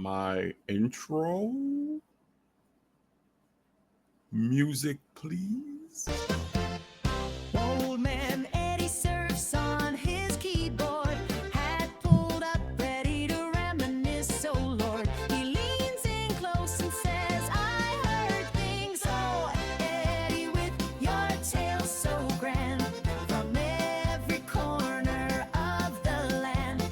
my intro music, please. Old man Eddie surfs on his keyboard, hat pulled up, ready to reminisce. Oh Lord, he leans in close and says, "I heard things." Oh Eddie, with your tale so grand, from every corner of the land,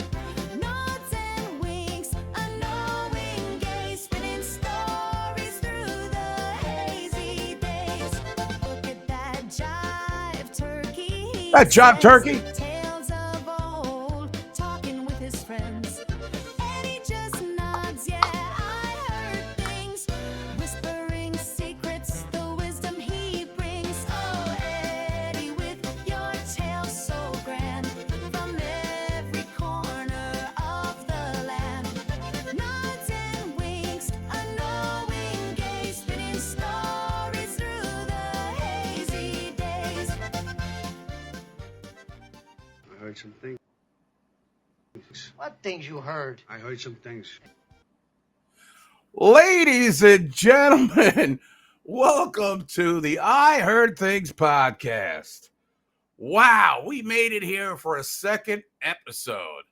nods and winks, a knowing gaze, spinning stories through the hazy days. Look at that jive turkey, he That job says. turkey. Tales of old, talking with his friends. Eddie just nods, yeah, I heard things, whispering secrets, the wisdom he brings. Oh, Eddie, with your tale so grand, from every corner of the land, nods and winks, a knowing gaze, spinning stories through the hazy days. I heard some things. What things you heard? I heard some things. Ladies and gentlemen, welcome to the I Heard Things podcast. Wow, we made it here for a second episode.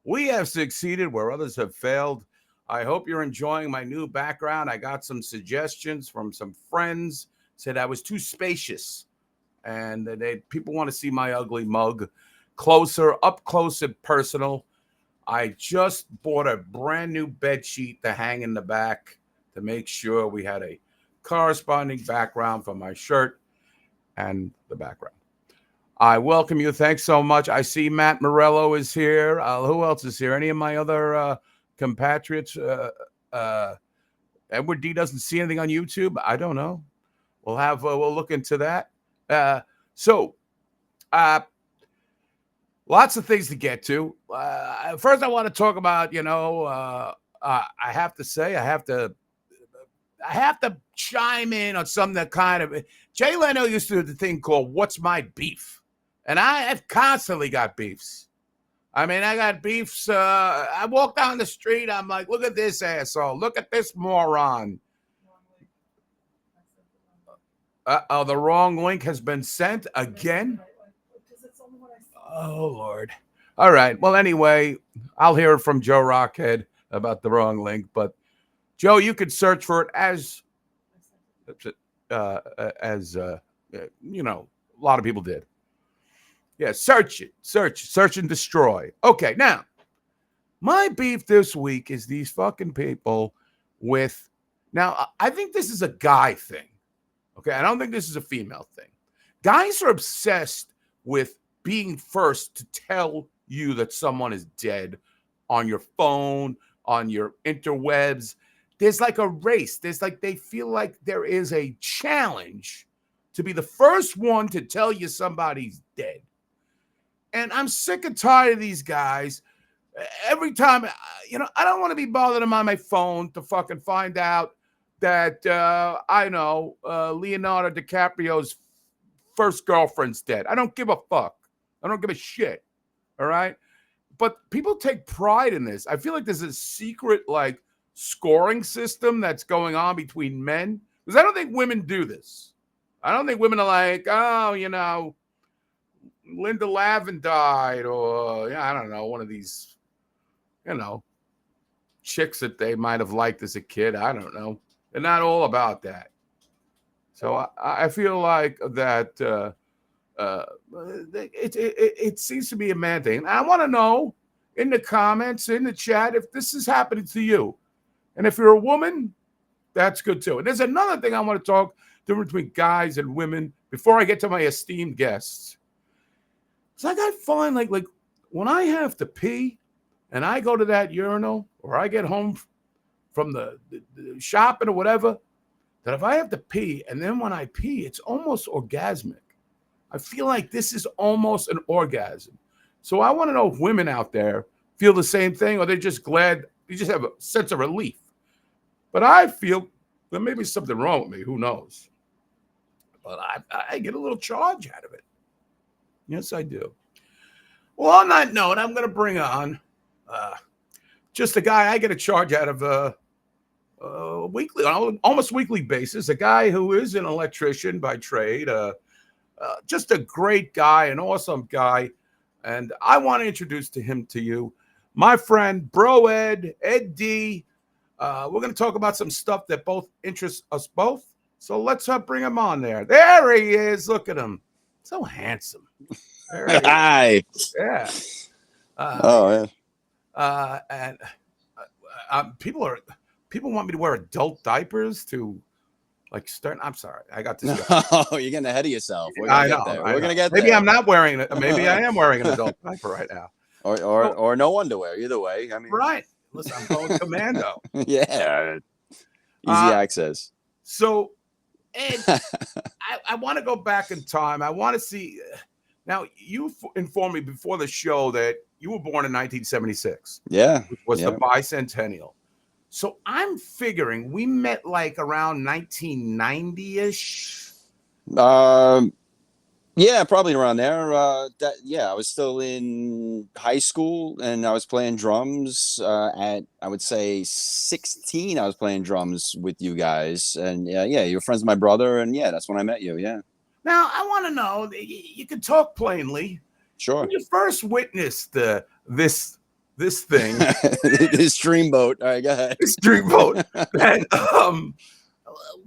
We have succeeded where others have failed. I hope you're enjoying my new background. I got some suggestions from some friends, said I was too spacious, and people want to see my ugly mug closer, up close and personal. I just bought a brand new bed sheet to hang in the back to make sure we had a corresponding background for my shirt and the background. I welcome you. Thanks so much. I see Matt Morello is here. Who else is here? Any of my other compatriots? Edward D doesn't see anything on YouTube. I don't know. We'll look into that. Lots of things to get to. First, I want to talk about, I have to chime in on something that kind of, Jay Leno used to do the thing called "What's My Beef?" And I have constantly got beefs. I mean, I got beefs. I walk down the street. I'm like, look at this asshole. Look at this moron. The wrong link has been sent again. Oh, Lord. All right. Well, anyway, I'll hear it from Joe Rockhead about the wrong link. But, Joe, you could search for it as a lot of people did. Yeah, search it. Search and destroy. Okay, now, my beef this week is these fucking people with... Now, I think this is a guy thing. Okay, I don't think this is a female thing. Guys are obsessed with being first to tell you that someone is dead on your phone, on your interwebs. There's like a race. They feel like there is a challenge to be the first one to tell you somebody's dead. And I'm sick and tired of these guys. Every time, I don't want to be bothered on my phone to fucking find out that, Leonardo DiCaprio's first girlfriend's dead. I don't give a fuck. I don't give a shit. All right. But people take pride in this. I feel like there's a secret, scoring system that's going on between men. Because I don't think women do this. I don't think women are like, Linda Lavin died, or, I don't know, one of these, chicks that they might have liked as a kid. I don't know. They're not all about that. So I feel like that it seems to be a man thing. And I want to know in the comments, in the chat, if this is happening to you. And if you're a woman, that's good too. And there's another thing I want to talk difference between guys and women before I get to my esteemed guests. So I find like when I have to pee and I go to that urinal or I get home from the shopping or whatever, that if I have to pee and then when I pee, it's almost orgasmic. I feel like this is almost an orgasm. So I want to know if women out there feel the same thing or they're just glad, they just have a sense of relief. But I feel there may be something wrong with me. Who knows? But I get a little charge out of it. Yes, I do. Well, on that note, I'm going to bring on just a guy I get a charge out of weekly, almost weekly basis. A guy who is an electrician by trade, just a great guy, an awesome guy, and I want to introduce him to you, my friend Bro Ed D. We're going to talk about some stuff that both interests us both. So let's bring him on there. There he is. Look at him, so handsome. There he is. Hi. Yeah. Oh, yeah. And people want me to wear adult diapers to like start. I'm sorry, I got this. Oh, you're getting ahead of yourself. We're I gonna know. get there. I We're know. gonna get Maybe there. I'm not wearing it. Maybe I am wearing an adult diaper right now. Or no underwear. Either way. I mean, Right. Listen, I'm going commando. Yeah. Easy access. So, Ed, I want to go back in time. I want to see. Now, you informed me before the show that you were born in 1976. Yeah. Which was yeah. the bicentennial. So I'm figuring we met like around 1990-ish. Yeah, probably around there. I was still in high school and I was playing drums. At I would say 16, I was playing drums with you guys, and you're friends with my brother, and that's when I met you. Yeah. Now I want to know. You can talk plainly. Sure. When you first witnessed this thing, this dreamboat. All right, go ahead. this dreamboat, and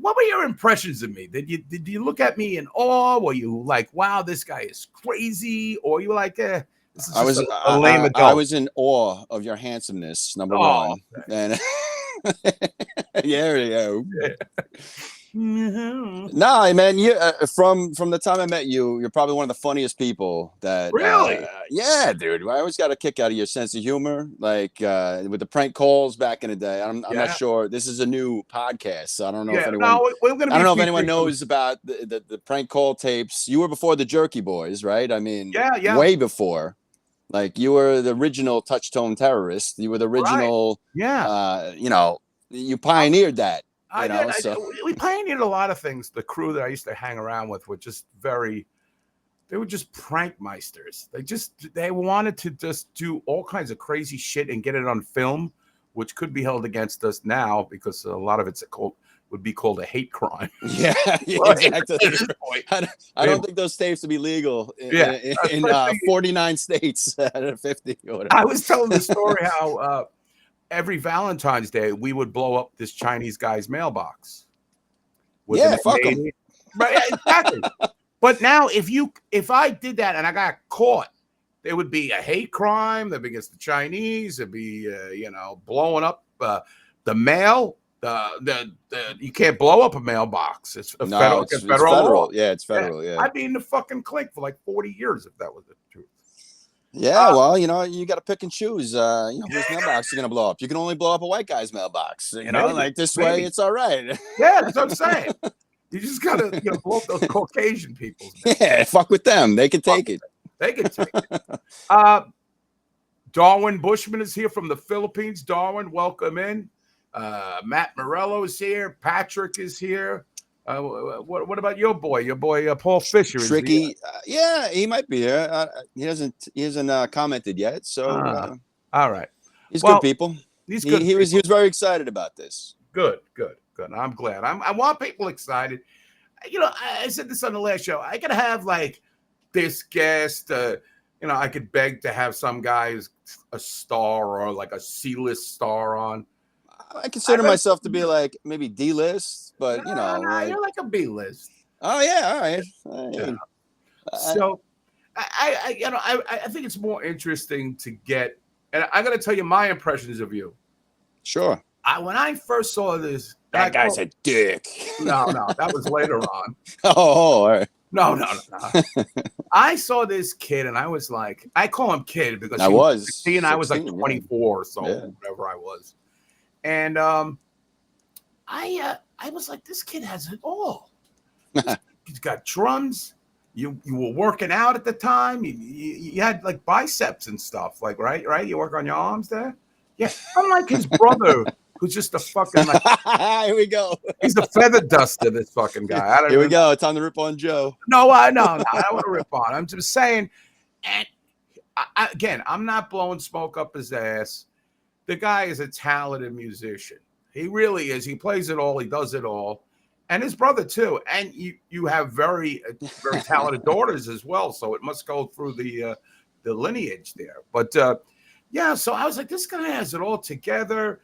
what were your impressions of me? Did you look at me in awe? Were you like, wow, this guy is crazy? Or you were like, this is just a lame adult? I was in awe of your handsomeness, number one. And there you go. No, man, you from the time I met you, you're probably one of the funniest people that really. Yeah, dude. I always got a kick out of your sense of humor, like with the prank calls back in the day. I'm not sure. This is a new podcast, so I don't know if anyone. No, I don't know if anyone knows about the prank call tapes. You were before the Jerky Boys, right? I mean, way before. Like you were the original touch tone terrorist. You were the original. Right. You pioneered that. We pioneered a lot of things. The crew that I used to hang around with were just they were just prankmeisters. They wanted to just do all kinds of crazy shit and get it on film, which could be held against us now because a lot of it's would be called a hate crime. Yeah, exactly. I don't think those tapes would be legal in 49 states out of 50 or whatever. I was telling the story how every Valentine's Day, we would blow up this Chinese guy's mailbox. Fuck him. Right, exactly. But now, if I did that and I got caught, there would be a hate crime. There'd be against the Chinese. There'd be, blowing up the mail. You can't blow up a mailbox. It's federal. Law. Yeah, it's federal. Yeah. I'd be in the fucking clink for like 40 years if that was the truth. Yeah, well, you got to pick and choose. Whose mailbox you're gonna blow up? You can only blow up a white guy's mailbox. Like this way, it's all right. Yeah, that's what I'm saying. You just gotta blow up those Caucasian people. Yeah, fuck with them. They can take it. They can take it. Darwin Bushman is here from the Philippines. Darwin, welcome in. Matt Morello is here. Patrick is here. What about your boy? Your boy Paul Fisher is Tricky. He might be here. He hasn't commented yet. So all right, he's good people. He's good. He was very excited about this. Good. I'm glad. I want people excited. I said this on the last show. I could have like this guest. I could beg to have some guy who's a star or like a C-list star on. I consider myself to be like maybe D-list, but you're like a B-list. Oh yeah, all right. So, I think it's more interesting to get, and I'm going to tell you my impressions of you. Sure. When I first saw this, that guy's a dick. No, that was later on. Oh, all right. No. I saw this kid, and I was like, I call him kid because I was 16, and I was like 24, so whatever I was. And I was like, this kid has it all. He's got drums. You were working out at the time. You had like biceps and stuff, like right. You work on your arms there. Yeah, unlike his brother, who's just a fucking like. Here we go. He's a feather duster. This fucking guy. Here we go. Time to rip on Joe. No, I don't want to rip on. I'm just saying. And again, I'm not blowing smoke up his ass. the guy is a talented musician. He really is. He plays it all. He does it all. And his brother too. And you have very talented daughters as well. So it must go through the lineage there. But yeah, so I was like, this guy has it all together.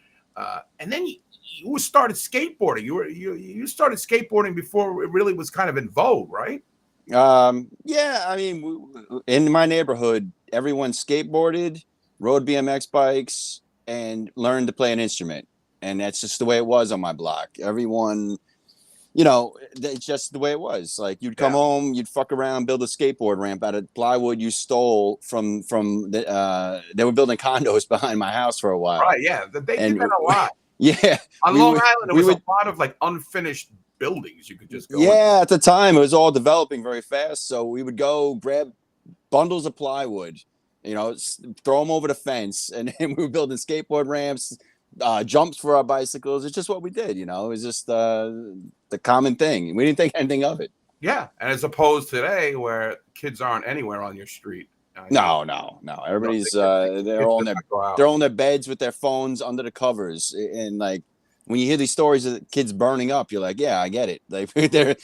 And then you started skateboarding. You started skateboarding before it really was kind of in vogue, right? Yeah, I mean, in my neighborhood, everyone skateboarded, rode BMX bikes, and learned to play an instrument. And that's just the way it was on my block. Everyone, it's just the way it was. Like, you'd come home, you'd fuck around, build a skateboard ramp out of plywood you stole from the. They were building condos behind my house for a while. Right? Yeah, they did that a lot. Yeah, on Long Island, there was a lot of like unfinished buildings you could just go. Yeah, at the time it was all developing very fast, so we would go grab bundles of plywood, throw them over the fence, and we were building skateboard ramps, jumps for our bicycles. It's just what we did, It was just the common thing. We didn't think anything of it. Yeah, and as opposed to today, where kids aren't anywhere on your street. No. Everybody's they're all in their beds with their phones under the covers, and like when you hear these stories of kids burning up, you're like, yeah, I get it. Like they're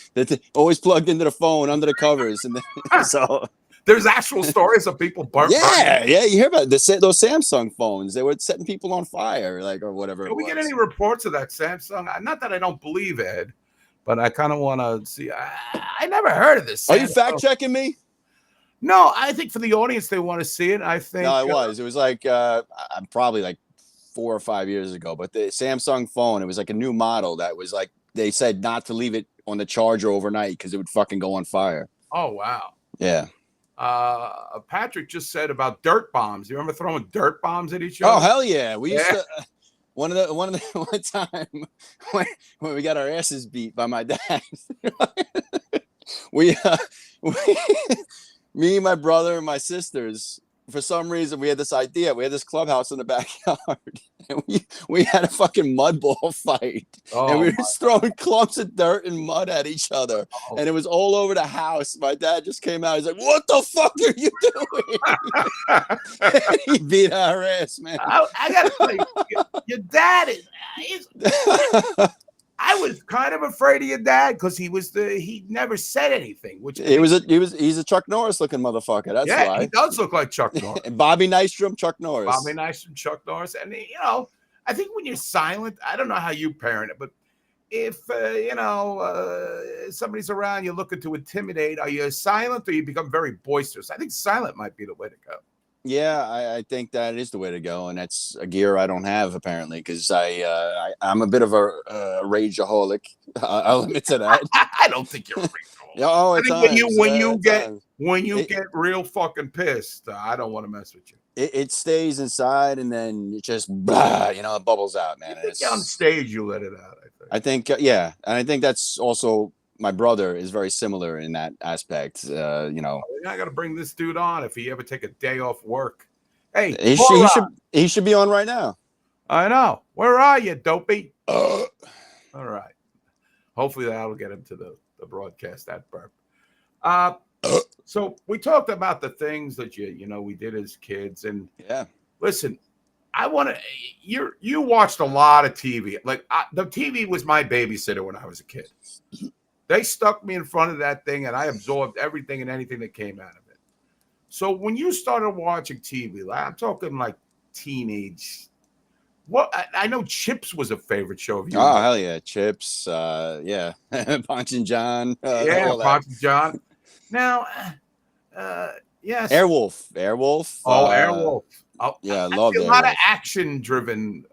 always plugged into the phone under the covers, and so there's actual stories of people burning. Yeah, you hear about those Samsung phones. They were setting people on fire, like, or whatever. Can we get any reports of that Samsung? Not that I don't believe Ed, but I kind of want to see. I never heard of this. Are you fact checking me? No, I think for the audience, they want to see it. I think no, it was like I'm probably like 4 or 5 years ago, but the Samsung phone, it was like a new model that was like they said not to leave it on the charger overnight because it would fucking go on fire. Oh wow. Yeah. Patrick just said about dirt bombs. You remember throwing dirt bombs at each other? Oh hell yeah, we used to. One time when we got our asses beat by my dad, we me, my brother, and my sisters, for some reason, we had this idea. We had this clubhouse in the backyard, and we had a fucking mud ball fight. And we were just throwing clumps of dirt and mud at each other. And it was all over the house. My dad just came out. He's like, what the fuck are you doing? He beat our ass, man. I got to say, your dad is I was kind of afraid of your dad because he never said anything. Which he's a Chuck Norris looking motherfucker. That's why he does look like Chuck Norris. And Bobby Nystrom, Chuck Norris. Chuck Norris, and I think when you're silent, I don't know how you parent it, but if somebody's around, you're looking to intimidate. Are you silent or you become very boisterous? I think silent might be the way to go. Yeah, I think that is the way to go, and that's a gear I don't have apparently because I'm a bit of a rageaholic. I'll admit to that. I don't think you're a rageaholic. Oh, it's when you get real fucking pissed, I don't want to mess with you. It stays inside and then it just it bubbles out, man. On stage, you let it out. I think yeah, and I think that's also. My brother is very similar in that aspect. I got to bring this dude on if he ever take a day off work. Hey, he should be on right now. I know. Where are you, dopey? All right. Hopefully that'll get him to the broadcast. That burp. So we talked about the things that we did as kids, and listen, I want to. You watched a lot of TV. Like the TV was my babysitter when I was a kid. They stuck me in front of that thing, and I absorbed everything and anything that came out of it. So when you started watching TV, I'm talking like teenage. What I know, Chips was a favorite show of yours. Oh hell yeah, Chips. Yeah, Ponch and John. Ponch and John. Now, yes, Airwolf. Oh, Airwolf. Oh, yeah, I love a lot of action-driven.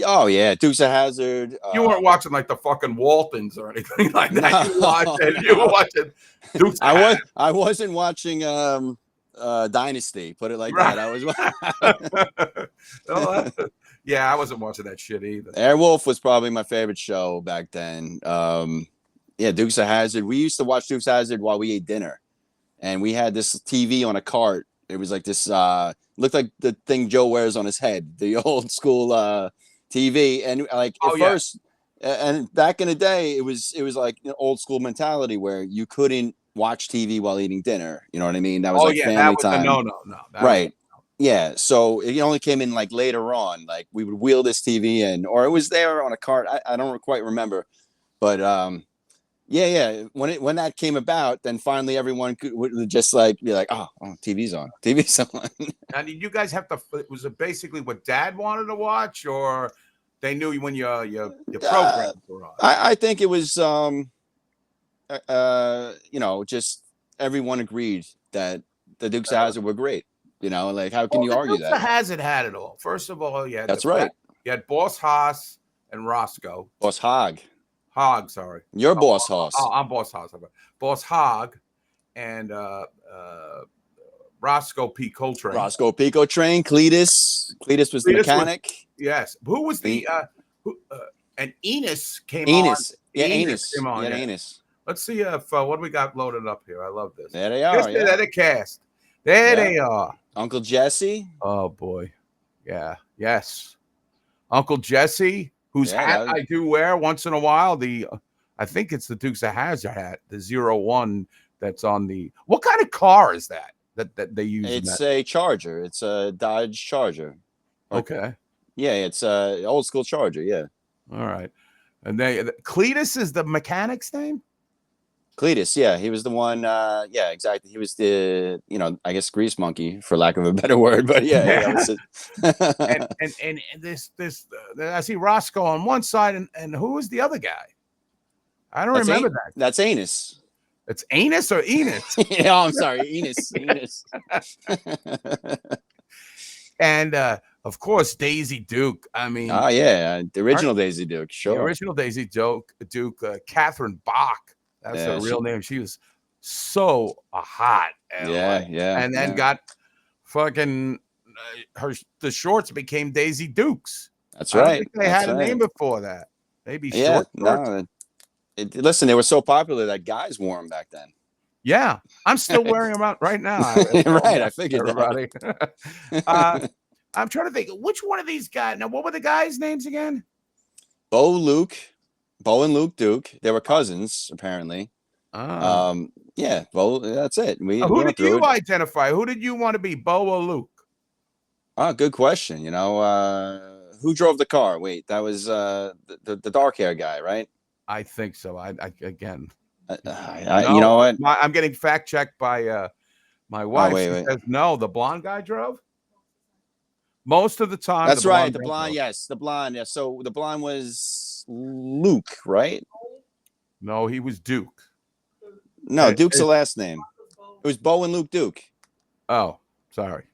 Oh yeah, Dukes of Hazzard. You weren't watching like the fucking Waltons or anything like that. You were watching Dukes. I wasn't watching Dynasty. Put it like that. I was. Yeah, I wasn't watching that shit either. Airwolf was probably my favorite show back then. Yeah, Dukes of Hazzard. We used to watch Dukes of Hazzard while we ate dinner, and we had this TV on a cart. It was like this. Looked like the thing Joe wears on his head, the old school TV, and like at first, and back in the day, it was like an old school mentality where you couldn't watch TV while eating dinner. You know what I mean? That was family time. No. Right. Yeah, so it only came in like later on. Like we would wheel this TV in, or it was there on a cart. I don't quite remember, but yeah. When that came about, then finally everyone would just like be like, oh, TV's on, TV's on. Now, did you guys have to? Was it basically what Dad wanted to watch, or they knew when your uh, programs were on? I think it was just everyone agreed that the Dukes of Hazzard were great. Like how can Well, you the argue Dukes that? of Hazzard had it all. First of all, you had That's right. You had Boss Haas and Roscoe. Boss Hogg. Hogg, sorry. You're Boss Hoss. I'm Boss Haas. Boss Hogg and Roscoe P. Coltrane. Roscoe Pico Train. Cletus. Cletus was the mechanic. Yes. Who was the and Enos came Enos. on. Yeah, Enos. Came on. Yeah, Yeah. Enos. Let's see if what do we got loaded up here. I love this. There they are. They're the cast. There they are. Uncle Jesse. Oh boy. Yeah. Yes. Uncle Jesse, whose hat I do wear once in a while. I think it's the Dukes of Hazzard hat, the 01 that's on the. What kind of car is that they use? It's a Charger. It's a Dodge Charger. Okay. Yeah, it's a old school Charger. Yeah. All right. And Cletus is the mechanic's name? Cletus, yeah, he was the one. Yeah, exactly. He was the, I guess grease monkey, for lack of a better word. But yeah. and this I see Roscoe on one side, and who is the other guy? I don't remember that. That's Enos. It's Enos or Enos? Yeah, I'm sorry, Enos. Enos. And of course, Daisy Duke. I mean, oh yeah, the original Daisy Duke. Sure, the original Daisy Duke. Catherine Bach. That's her real name. She was so hot. Yeah. And then got fucking the shorts became Daisy Dukes. That's right. I think they had a name before that. Maybe short shorts. No. Listen, they were so popular that guys wore them back then. Yeah, I'm still wearing them out right now. Right, I figured everybody. I'm trying to think which one of these guys. Now, what were the guys' names again? Bo and Luke Duke. They were cousins, apparently. Yeah, Bo. That's it. Who did you identify? Who did you want to be, Bo or Luke? Oh, good question. Who drove the car? Wait, that was the dark hair guy, right? I think so. Again. You know what? I'm getting fact checked by my wife. She says no. The blonde guy drove. Most of the time. That's right. The blonde, yes. The blonde, yes. So the blonde was Luke, right? No, he was Duke. No, Duke's the last name. It was Bo and Luke Duke. Oh, sorry.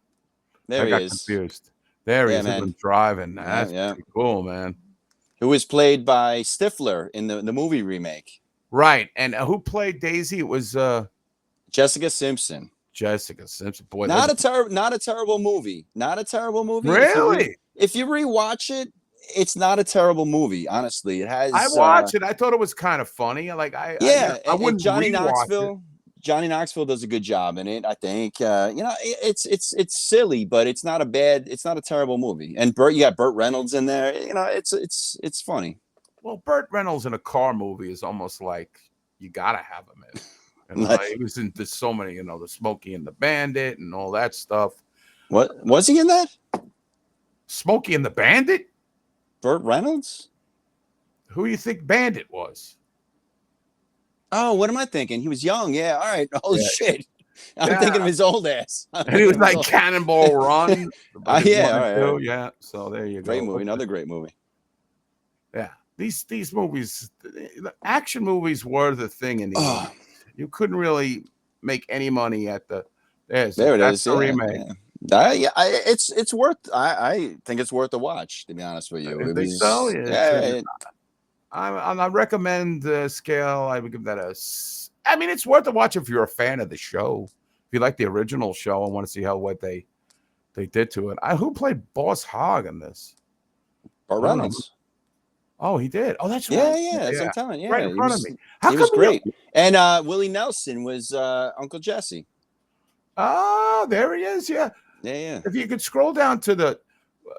There he is. Confused. There he is. Man. Driving. That's pretty cool, man. Who was played by Stifler in the movie remake. Right. And who played Daisy? It was Jessica Simpson. Boy, not a terrible movie. Not a terrible movie. Really? If you rewatch it, it's not a terrible movie. Honestly, it has. I watched it. I thought it was kind of funny. Like I wouldn't. Johnny Knoxville. Johnny Knoxville does a good job in it. I think. It's silly, but it's not a terrible movie. And you got Burt Reynolds in there. It's funny. Well, Burt Reynolds in a car movie is almost like you gotta have him in. And he was into so many, the Smokey and the Bandit and all that stuff. What was he in that? Smokey and the Bandit? Burt Reynolds? Who do you think Bandit was? Oh, what am I thinking? He was young. Yeah. All right. Holy shit. I'm thinking of his old ass. And he was like Cannonball Run. Yeah. All right. Yeah. So there you go. Great movie. Another great movie. Yeah. These movies, the action movies were the thing in the 80s. You couldn't really make any money at the. There it is. The remake. Yeah. It's worth. I think it's worth a watch. To be honest with you, I think so. Yeah. I recommend the scale. I would give that I mean, it's worth a watch if you're a fan of the show. If you like the original show and want to see what they did to it. Who played Boss Hogg in this? Burt Reynolds. Oh, he did. Oh, that's right. Yeah. That's what I'm telling you. Yeah, right in front of me. He was great. And Willie Nelson was Uncle Jesse. Oh, there he is. Yeah. Yeah. If you could scroll down to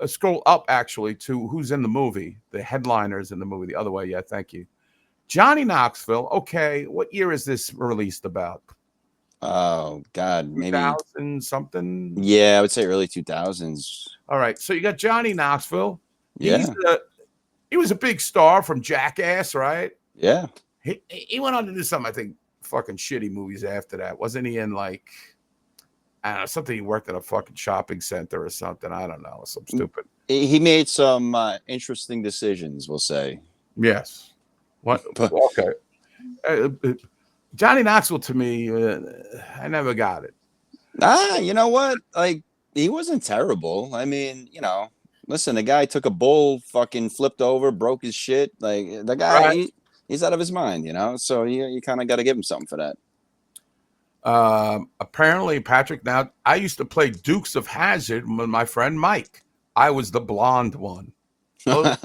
scroll up actually to who's in the movie, the headliners in the movie, the other way. Yeah, thank you. Johnny Knoxville. Okay, what year is this released about? Oh God, maybe. 2000 something. Yeah, I would say early 2000s. All right. So you got Johnny Knoxville. Yeah, He was a big star from Jackass, right? yeah. He went on to do some, I think, fucking shitty movies after that. Wasn't he in like, I don't know, something? He worked at a fucking shopping center or something. I don't know, some stupid. He made some interesting decisions, we'll say. Yes. What? But Okay. Johnny Knoxville to me, I never got it. you know what? Like, he wasn't terrible. I mean, listen, the guy took a bull, fucking flipped over, broke his shit. Like, the guy, Right. he's out of his mind, So you kind of got to give him something for that. Apparently, Patrick. Now, I used to play Dukes of Hazzard with my friend Mike. I was the blonde one. Oh,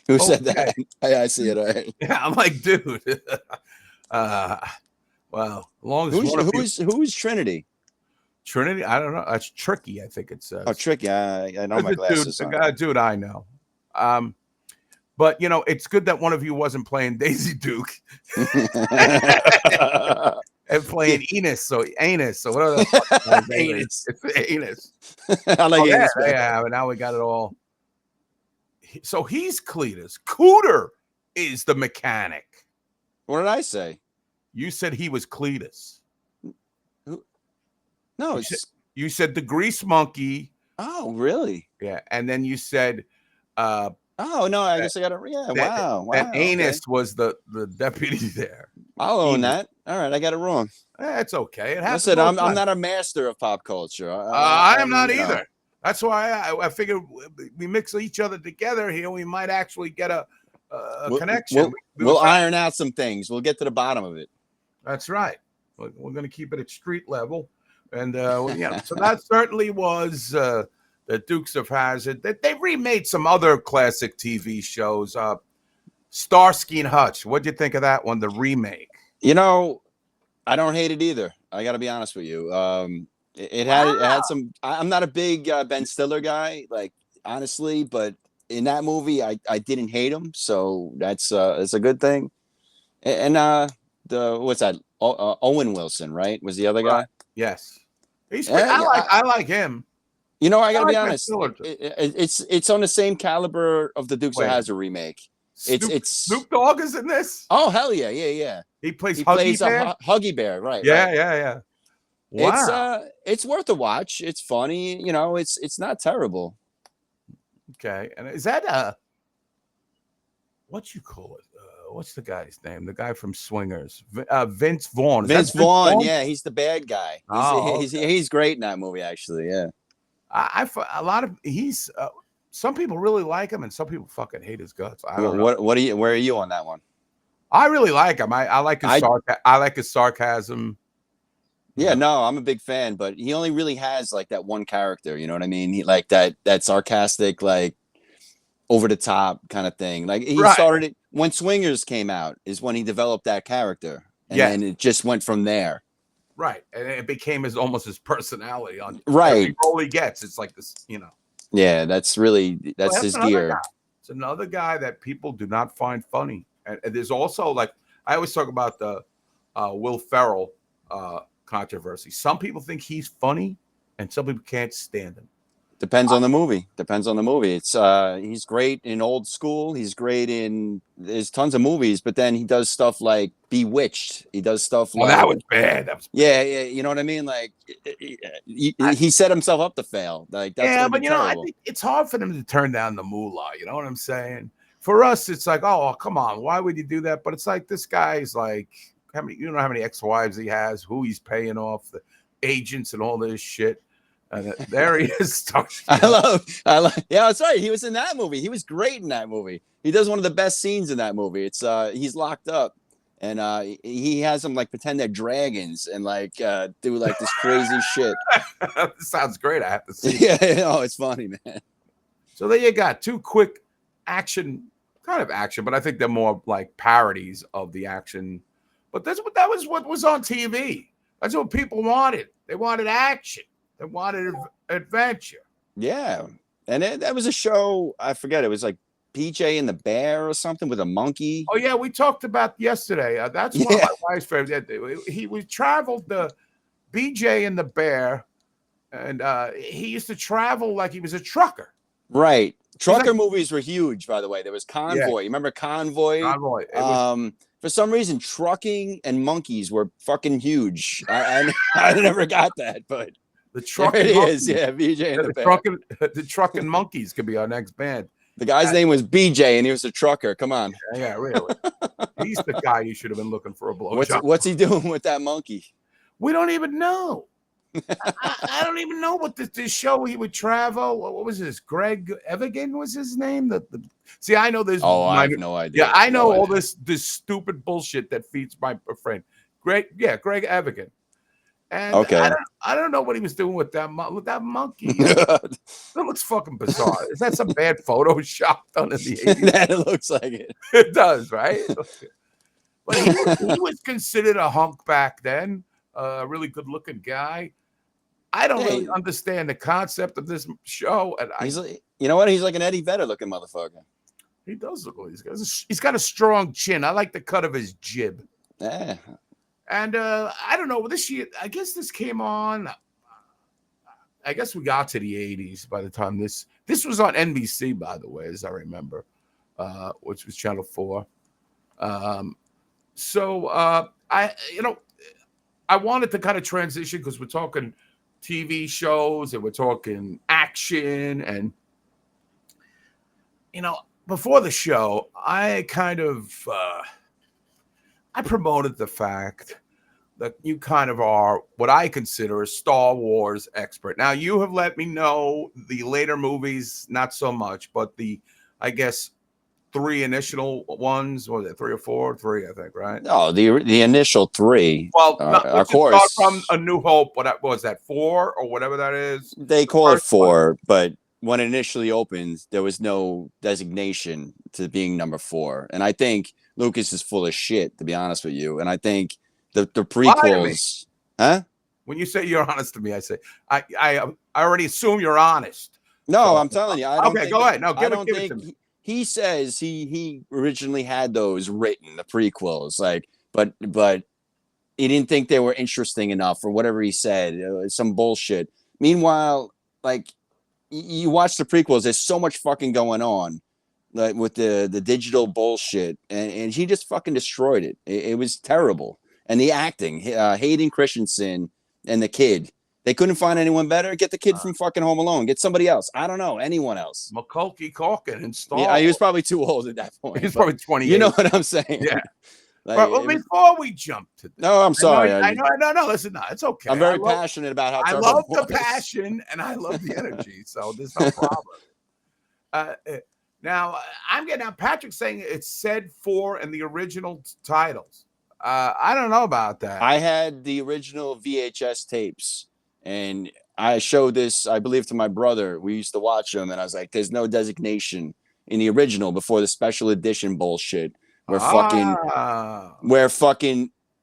Who said that? I see it. Right. yeah, I'm like, dude. Well, as long as Who's Trinity? Trinity, I don't know. That's Tricky, I think it says. Oh, Tricky. I know my glasses. The guy, dude, I know. But it's good that one of you wasn't playing Daisy Duke and playing Enos. So whatever the fuck Anus. It's Enos. I like Anus. Yeah, but now we got it all. So he's Cletus. Cooter is the mechanic. What did I say? You said he was Cletus. No, you said the grease monkey. Oh, really? Yeah, and then you said oh no, I guess I got it. Yeah, wow. That Anus was the deputy there. I'll own that. All right, I got it wrong. It's okay. It happens. Listen, I'm not a master of pop culture. I am not either. That's why I figured we mix each other together here. We might actually get a connection. We'll iron out some things. We'll get to the bottom of it. That's right. We're going to keep it at street level. And, so that certainly was the Dukes of Hazzard. They remade some other classic TV shows. Starsky and Hutch. What'd you think of that one, the remake? I don't hate it either. I got to be honest with you. It had some. I'm not a big Ben Stiller guy, like, honestly, but in that movie, I didn't hate him, so that's a good thing. And what's that? Owen Wilson, right? Was the other guy? Yes, I like him. I gotta be honest. It's on the same caliber of the Dukes of Hazzard remake. It's Snoop Dogg is in this. Oh hell yeah. He plays Huggy Bear, right? Yeah. Wow. It's worth a watch. It's funny. It's not terrible. Okay, and is that what you call it? What's the guy's name? The guy from Swingers, Vince Vaughn. Vince Vaughn, yeah, he's the bad guy. Okay. He's great in that movie, actually. Yeah, some people really like him, and some people fucking hate his guts. I don't know. Where are you on that one? I really like him. I like his I like his sarcasm. Yeah, no, I'm a big fan, but he only really has like that one character. You know what I mean? He like that sarcastic, like over the top kind of thing. Like he started it when Swingers came out is when he developed that character, and then it just went from there. Right, and it became almost his personality on every role he gets. It's like this, Yeah, that's his gear. It's another guy that people do not find funny, and there's also like I always talk about the Will Ferrell controversy. Some people think he's funny, and some people can't stand him. Depends on the movie. It's he's great in Old School. He's great in there's tons of movies, but then he does stuff like Bewitched. He does stuff like that was bad. Yeah, you know what I mean? Like he set himself up to fail. Like that's but I think it's hard for them to turn down the moolah. You know what I'm saying? For us, it's like, oh, come on, why would you do that? But it's like this guy's like how many ex-wives he has, who he's paying off, the agents and all this shit. And there he is. I love. Yeah, that's right. He was in that movie. He was great in that movie. He does one of the best scenes in that movie. It's he's locked up, and he has them like pretend they're dragons and like do like this crazy shit. Sounds great. I have to see. Yeah, it's funny, man. So there you got two quick action, kind of action, but I think they're more like parodies of the action. But that was what was on TV. That's what people wanted. They wanted action. They wanted adventure. Yeah. And that was a show, I forget, it was like PJ and the Bear or something with a monkey. Oh, yeah, we talked about yesterday. That's one of my wife's favorite. We traveled BJ and the Bear, and he used to travel like he was a trucker. Right. He's like, Trucker movies were huge, by the way. There was yeah, Convoy. Remember Convoy? convoy. It was For some reason, trucking and monkeys were fucking huge. I never got that, but the there it trucking is. monkeys. Yeah, BJ and the The Bear. trucking, the trucking monkeys could be our next band. The guy's name was BJ, and he was a trucker. Come on. Yeah, really. He's the guy you should have been looking for a blowjob. What's he doing with that monkey? We don't even know. I don't even know what this show he would travel. What was this? Greg Evigan was his name. See, I know this. Oh, I have no idea. Yeah, I know No all idea. this stupid bullshit that feeds my friend. Greg Evigan. And Okay. I don't know what he was doing with that monkey. That looks fucking bizarre. Is that some bad Photoshop done in the 80s? That looks like it. It does, right? But he was considered a hunk back then, a really good-looking guy. I don't really understand the concept of this show, and He's like, you know what? He's like an Eddie Vedder looking motherfucker. he does look like he's got a strong chin. I like the cut of his jib. Yeah. And I don't know, this year, I guess this came on. I guess we got to the 80s by the time this was on NBC, by the way, as I remember, which was Channel 4. So I wanted to kind of transition because we're talking TV shows and we're talking action. And, before the show, I kind of I promoted the fact that you kind of are what I consider a Star Wars expert. Now, you have let me know the later movies, not so much, but I guess, 3 initial ones, was it 3 or 4? 3, I think, right? No, the initial 3. Well, of course, start from A New Hope. What was that, 4 or whatever that is? they call it 4, but when it initially opened, there was no designation to being number 4. And I think Lucas is full of shit, to be honest with you. And I think the prequels, huh? When you say you're honest to me, I say I already assume you're honest. No, So, I'm telling you. I don't think, go ahead. No, I don't give it think to me. he says he originally had those written, the prequels, like, but he didn't think they were interesting enough or whatever he said, some bullshit. Meanwhile, like, you watch the prequels, there's so much fucking going on, like with the digital bullshit, and he just fucking destroyed it. It was terrible. And the acting, Hayden Christensen and the kid, they couldn't find anyone better. Get the kid from fucking Home Alone. Get somebody else. I don't know, anyone else. Macaulay Culkin in Star Yeah, Wars. he was probably too old at that point. He's probably 28. You know what I'm saying? Yeah. Like, Well, before we jump to this, no, I'm sorry. I know. No, listen, no, it's okay. I'm very passionate about how I Turbo love the was. passion and I love the energy, so there's no problem. Now, I'm getting out. Patrick's saying it's said 4 in the original titles. I don't know about that. I had the original VHS tapes, and I showed this, I believe, to my brother. We used to watch them, and I was like, "There's no designation in the original before the special edition bullshit." Where fucking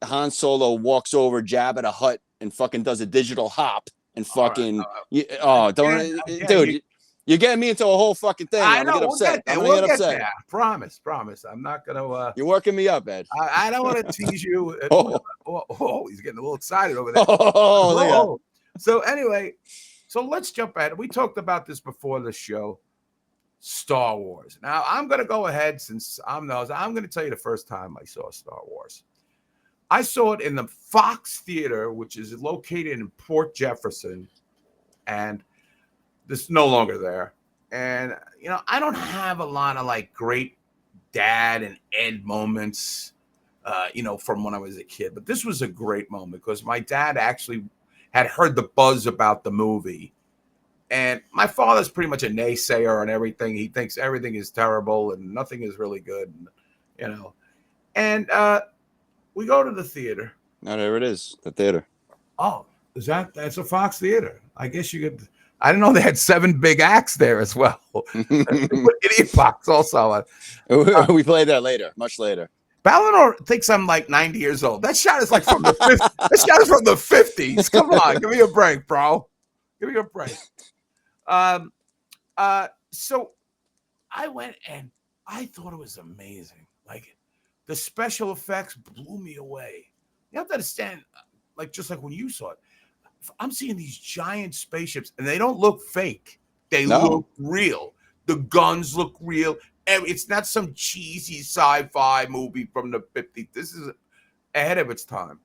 Han Solo walks over Jabba the Hutt and fucking does a digital hop and fucking dude, you're getting me into a whole fuking thing. I'm gonna get upset. I'm gonna get upset. Promise. I'm not gonna. You're working me up, Ed. I don't want to tease you. He's getting a little excited over there. So anyway, let's jump at it. We talked about this before the show. Star Wars. Now, I'm going to go ahead since I'm going to tell you the first time I saw Star Wars. I saw it in the Fox Theater, which is located in Port Jefferson, and this is no longer there. And, I don't have a lot of like great dad and Ed moments, from when I was a kid, but this was a great moment because my dad actually had heard the buzz about the movie. And my father's pretty much a naysayer on everything. He thinks everything is terrible and nothing is really good, And we go to the theater. No, there it is, the theater. Oh, that's a Fox Theater? I guess you could. I didn't know they had 7 big acts there as well. Idiot Box also. We played that later, much later. Ballinor thinks I'm like 90 years old. That shot is like from the 50s. That shot is from the 50s. Come on, give me a break, bro. Give me a break. So I went and I thought it was amazing. Like the special effects blew me away. You have to understand, like just like when you saw it, I'm seeing these giant spaceships, and they don't look fake. They No. look real. The guns look real. And it's not some cheesy sci-fi movie from the 50s. This is ahead of its time.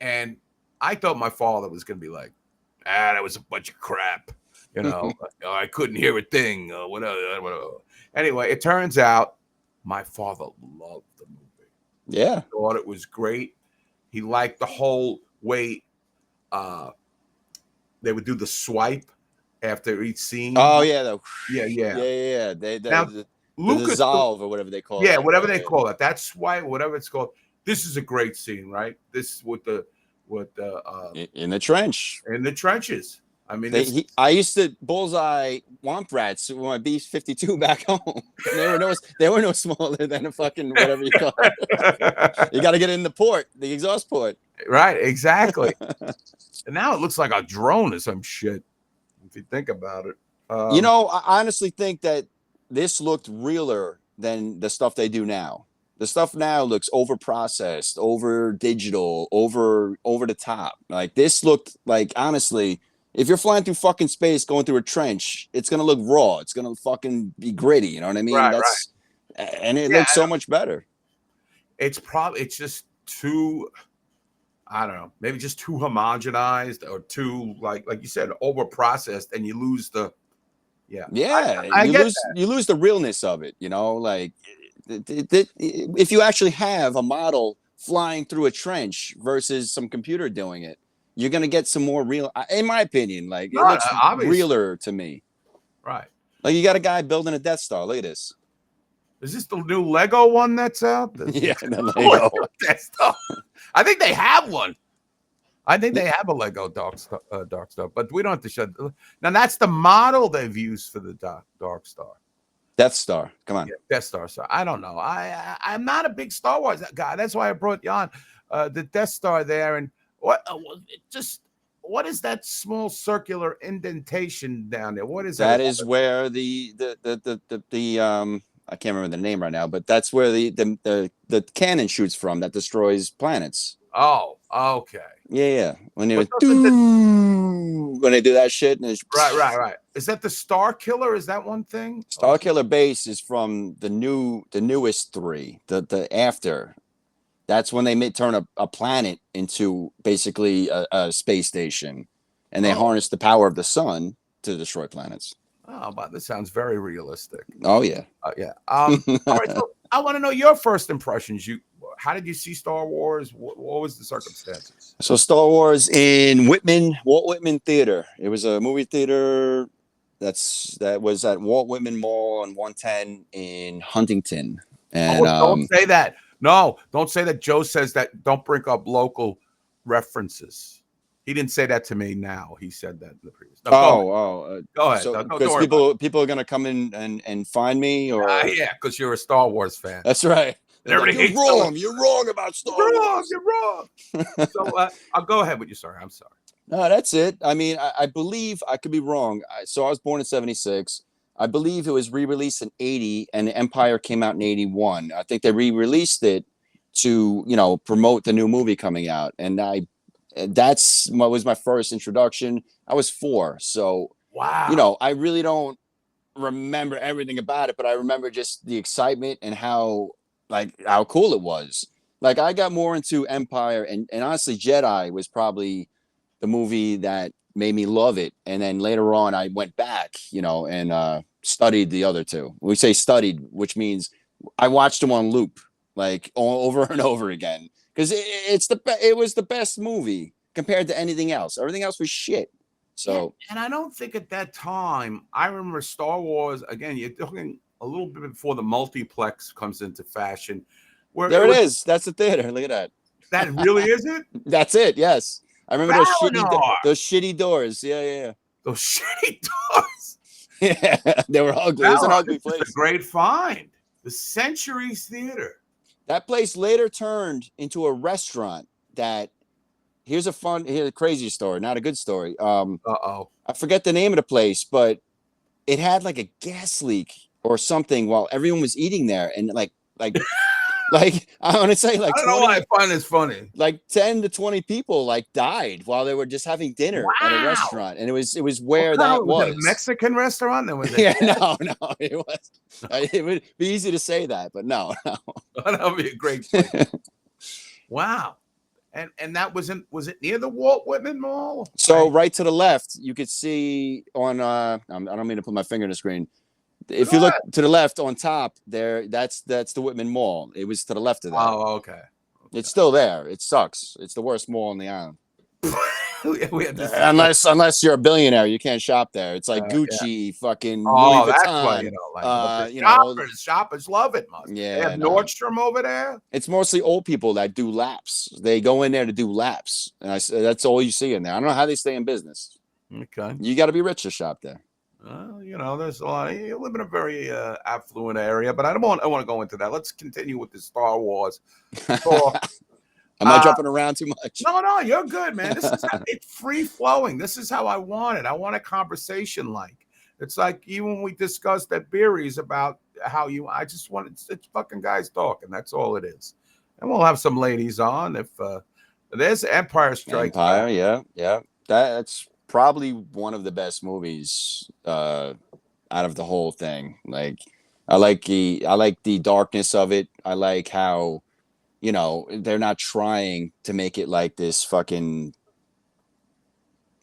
And I thought my father was going to be like, that was a bunch of crap. I couldn't hear a thing. Whatever. Anyway, it turns out my father loved the movie. Yeah. He thought it was great. He liked the whole way they would do the swipe after each scene. Oh yeah. Yeah. The Lucas, dissolve or whatever they call it. Yeah, whatever they call it. That swipe, whatever it's called. This is a great scene, right? This with the in the trench. In the trenches. I mean, I used to bullseye womp rats with my B-52 back home. They were no smaller than a fucking whatever you call it. You got to get in the exhaust port. Right, exactly. And now it looks like a drone or some shit. If you think about it, I honestly think that this looked realer than the stuff they do now. The stuff now looks over processed, over digital, over the top. Like this looked like, honestly, if you're flying through fucking space, going through a trench, it's gonna look raw. It's gonna fucking be gritty. You know what I mean? Right, And it looks so much better. It's just too, I don't know, maybe just too homogenized or too like you said, over processed, and you lose the you lose the realness of it. Like if you actually have a model flying through a trench versus some computer doing it, you're gonna get some more real. In my opinion, like it looks realer to me. Right. Like you got a guy building a Death Star. Look at this. Is this the new Lego one that's out? Yeah, the Lego. Death Star. I think they have one. I think they have a Lego Dark Star, but we don't have to shut. Now that's the model they've used for the Dark Star. Death Star. Come on. Yeah, Death Star. So I don't know. I'm not a big Star Wars guy. That's why I brought you on. The Death Star there, and what is that small circular indentation down there? What is that? That is where the I can't remember the name right now, but that's where the cannon shoots from that destroys planets. Oh, okay. Yeah. When they when they do that shit, and it's right. Is that the Star Killer? Is that one thing? Star Killer base is from the newest three. The after. That's when they turn a planet into basically a space station, and they harness the power of the sun to destroy planets. Oh, but this sounds very realistic. Oh yeah, yeah. All right, so I want to know your first impressions. How did you see Star Wars? What was the circumstances? So Star Wars in Walt Whitman Theater. It was a movie theater that was at Walt Whitman Mall on 110 in Huntington. And don't say that. No, don't say that. Joe says that. Don't bring up local references. He didn't say that to me now. He said that in the previous. No, go ahead. So, Don't because people are going to come in and find me, or yeah, because you're a Star Wars fan. That's right. Like, you're wrong. You're wrong about Star Wars. You're wrong. So I'll go ahead with you. Sorry, I'm sorry. No, that's it. I mean, I believe, I could be wrong. So I was born in 76. I believe it was re-released in 80, and Empire came out in 81. I think they re-released it to, promote the new movie coming out. And that's what was my first introduction. I was 4. So, wow. I really don't remember everything about it, but I remember just the excitement and how cool it was. Like, I got more into Empire, and honestly, Jedi was probably the movie that made me love it. And then later on, I went back, and studied the other two. We say studied, which means I watched them on loop, like over and over again, because it was the best movie compared to anything else. Everything else was shit. So, yeah, and I don't think at that time, I remember Star Wars, again, you're talking a little bit before the multiplex comes into fashion. Where there it is. That's the theater. Look at that. That really is it? That's it. Yes. I remember those shitty doors. Yeah. Those shitty doors. Yeah, they were ugly. It was an ugly place. A great find. The Centuries Theater. That place later turned into a restaurant that, here's a crazy story, not a good story. I forget the name of the place, but it had like a gas leak or something while everyone was eating there. And like Like I want to say, like I don't know why 20, I find this funny. like 10 to 20 people like died while they were just having dinner at a Wow. restaurant, and it was What where kind that of was it? A was. Mexican restaurant? Then was it? Yeah, no, it was. It would be easy to say that, but no, no. That would be a great place. Wow. And that was it near the Walt Whitman Mall? So right to the left, you could see on. I don't mean to put my finger in the screen. If Go you look ahead. to the left on top, there, that's the Whitman Mall. It was to the left of that. Oh, okay. It's still there. It sucks. It's the worst mall on the island. We had this. Unless you're a billionaire, you can't shop there. It's like Yeah. Gucci, fucking Oh, Louis that's why you Vuitton. don't like it. But the You know, shoppers love it, must. They have yeah, no. Nordstrom over there. It's mostly old people that do laps. They go in there to do laps, and that's all you see in there. I don't know how they stay in business. Okay. You got to be rich to shop there. There's a lot. You live in a very affluent area, but I want to go into that. Let's continue with the Star Wars. So, Am I jumping around too much? no, you're good, man. This is it's free flowing. This is how I want it. I want a conversation like. It's like even when we discussed at Beery's about how I just want it's fucking guys talking. That's all it is. And we'll have some ladies on if there's Empire Strikes Empire, Back. yeah. That's probably one of the best movies out of the whole thing. Like I like the darkness of it. I like how, they're not trying to make it like this fucking.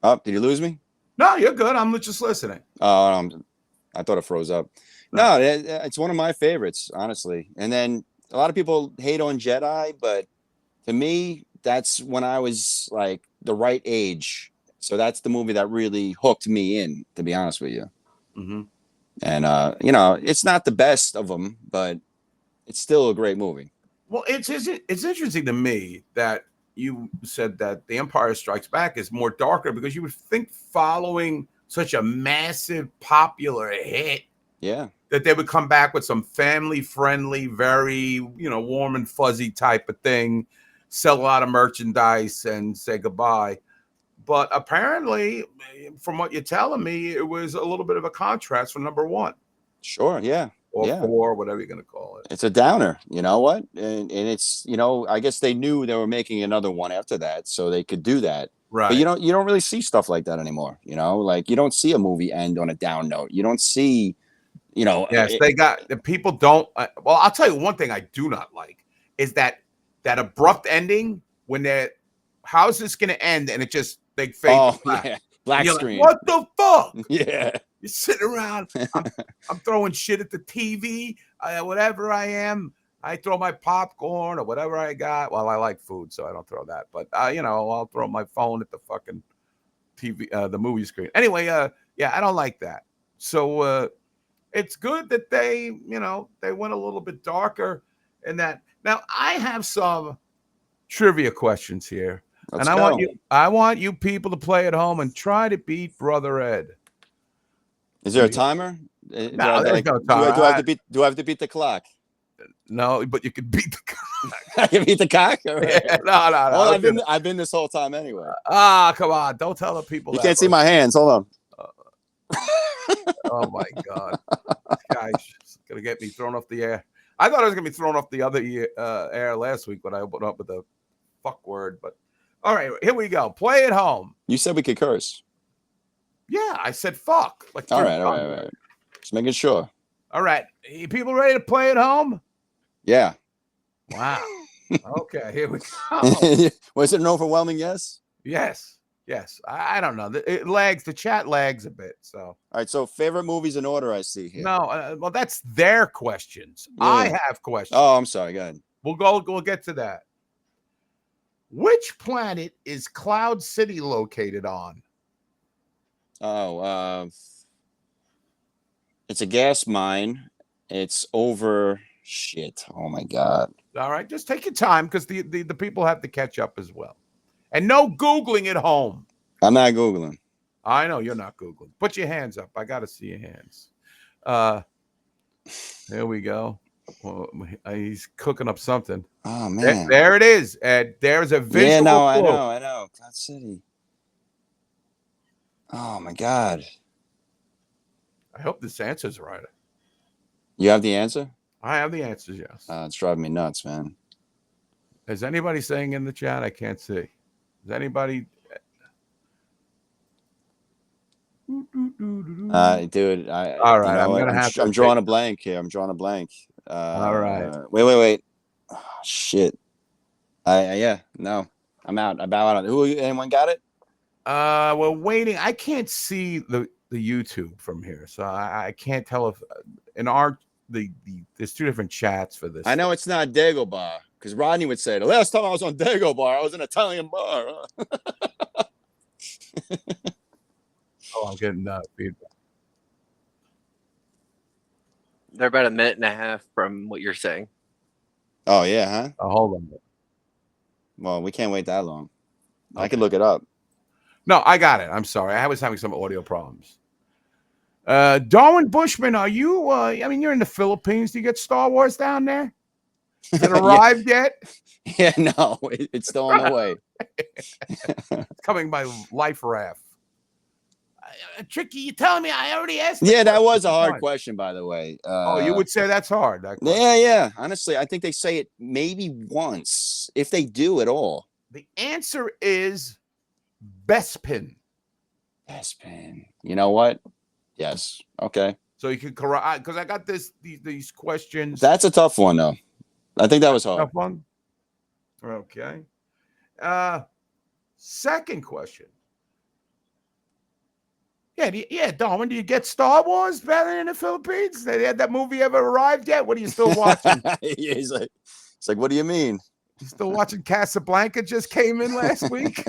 Oh, did you lose me? No, you're good. I'm just listening. I thought it froze up. No, it's one of my favorites, honestly. And then a lot of people hate on Jedi, but to me, that's when I was like the right age. So that's the movie that really hooked me in, to be honest with you. Mm-hmm. And it's not the best of them, but it's still a great movie. Well, it's interesting to me that you said that The Empire Strikes Back is more darker because you would think following such a massive popular hit, Yeah, that they would come back with some family-friendly, very warm and fuzzy type of thing, sell a lot of merchandise, and say goodbye. But apparently, from what you're telling me, it was a little bit of a contrast from number one. sure, yeah. Or yeah. 4, whatever you're going to call it. It's a downer, you know what? And it's, I guess they knew they were making another one after that, so they could do that. Right. But you don't really see stuff like that anymore, like you don't see a movie end on a down note. You don't see, Yes, the people don't. Well, I'll tell you one thing I do not like is that abrupt ending when how's this going to end? And it just, they fade. Oh, yeah. Black screen. Like, what the fuck? Yeah. You're sitting around. I'm throwing shit at the TV. Whatever I am, I throw my popcorn or whatever I got. Well, I like food, so I don't throw that. But I'll throw my phone at the fucking TV, the movie screen. Anyway, yeah, I don't like that. So it's good that they went a little bit darker in that. Now I have some trivia questions here, Let's and go. I want you people to play at home and try to beat Brother Ed. Is there a timer? No, there's no timer. Do I have to beat the clock? No, but you can beat the cock. I can beat the cock. All right. Yeah, no. Well, I've been this whole time anyway. Come on! Don't tell the people. You can't see my hands. Hold on. Oh my God, this guy's gonna get me thrown off the air. I thought I was gonna be thrown off the other air last week when I opened up with a fuck word. But all right, here we go. Play at home. You said we could curse. Yeah, I said fuck. Like all right. Just making sure. All right, you people ready to play at home? Yeah. Wow. Okay, here we go. Was it an overwhelming yes? Yes. I don't know. It lags. The chat lags a bit. So. All right. So favorite movies in order I see here. No, well, that's their questions. Yeah. I have questions. Oh, I'm sorry. Go ahead. We'll get to that. Which planet is Cloud City located on? Oh, it's a gas mine. It's over shit. Oh my God. All right, just take your time because the people have to catch up as well. And no Googling at home. I'm not Googling. I know you're not Googling. Put your hands up. I got to see your hands. There we go. Well, he's cooking up something. Oh man. There it is. And there's a visual. Yeah, no, I know. Cloud City. Oh my God. I hope this answer's right. You have the answer? I have the answers. Yes. It's driving me nuts, man. Is anybody saying in the chat? I can't see. Is anybody? Dude, All you right, know I'm what? gonna have to I'm take. drawing a blank here. I'm drawing a blank. All right. Wait. Oh, shit. Yeah, no, I'm out. I bow out. Anyone got it? We're waiting. I can't see the YouTube from here, so I can't tell if in our there's two different chats for this. I know it's not Dagobah because Rodney would say the last time I was on Dagobah, I was in an Italian bar. Oh, I'm getting feedback. They're about a minute and a half from what you're saying. Oh yeah, huh? Hold on. Well, we can't wait that long. Okay. I could look it up. No, I got it. I'm sorry. I was having some audio problems. Darwin Bushman, are you? I mean, you're in the Philippines. Do you get Star Wars down there? Has it arrived yet? Yeah, no, it's still on the way. It's coming by life raft. Tricky, you telling me I already asked? Yeah, that was a hard question, by the way. Oh, you would say that's hard. Yeah. Honestly, I think they say it maybe once, if they do at all. The answer is Bespin. Bespin. You know what? Yes. Okay. So you can correct because I got these questions. That's a tough one, though. I think that was hard. Tough one. Okay. Second question. Yeah, Darwin, do you get Star Wars better in the Philippines? Had that movie ever arrived yet? What are you still watching? Yeah, he's like, what do you mean? You still watching Casablanca? Just came in last week.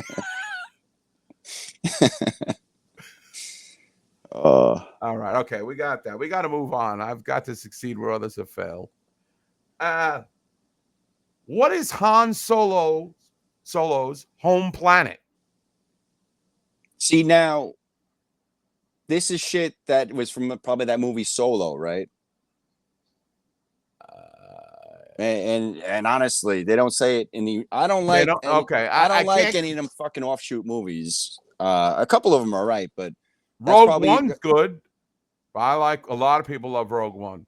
All right. Okay, we got that. We got to move on. I've got to succeed where others have failed. What is Han Solo's home planet? See, now, this is shit that was from probably that movie Solo, right? And honestly, they don't say it in the. I don't like. I don't like any of them fucking offshoot movies. A couple of them are right, but Rogue One's good. I like a lot of people love Rogue One.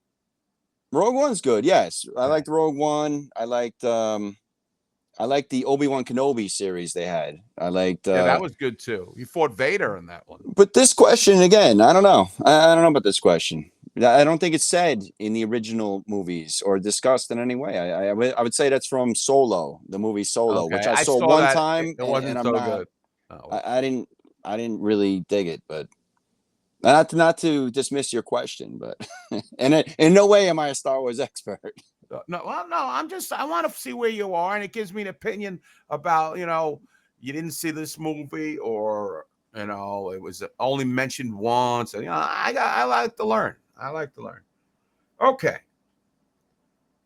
Rogue One's good. Yes, I liked Rogue One. I liked the Obi-Wan Kenobi series they had. I liked. Yeah, that was good too. You fought Vader in that one. But this question again, I don't know. I don't know about this question. I don't think it's said in the original movies or discussed in any way. I would say that's from Solo, the movie Solo, which I saw one time. It wasn't so good. I didn't really dig it, but not to dismiss your question, but and in no way am I a Star Wars expert. No, I want to see where you are, and it gives me an opinion about, you didn't see this movie, or it was only mentioned once, and I like to learn. Okay,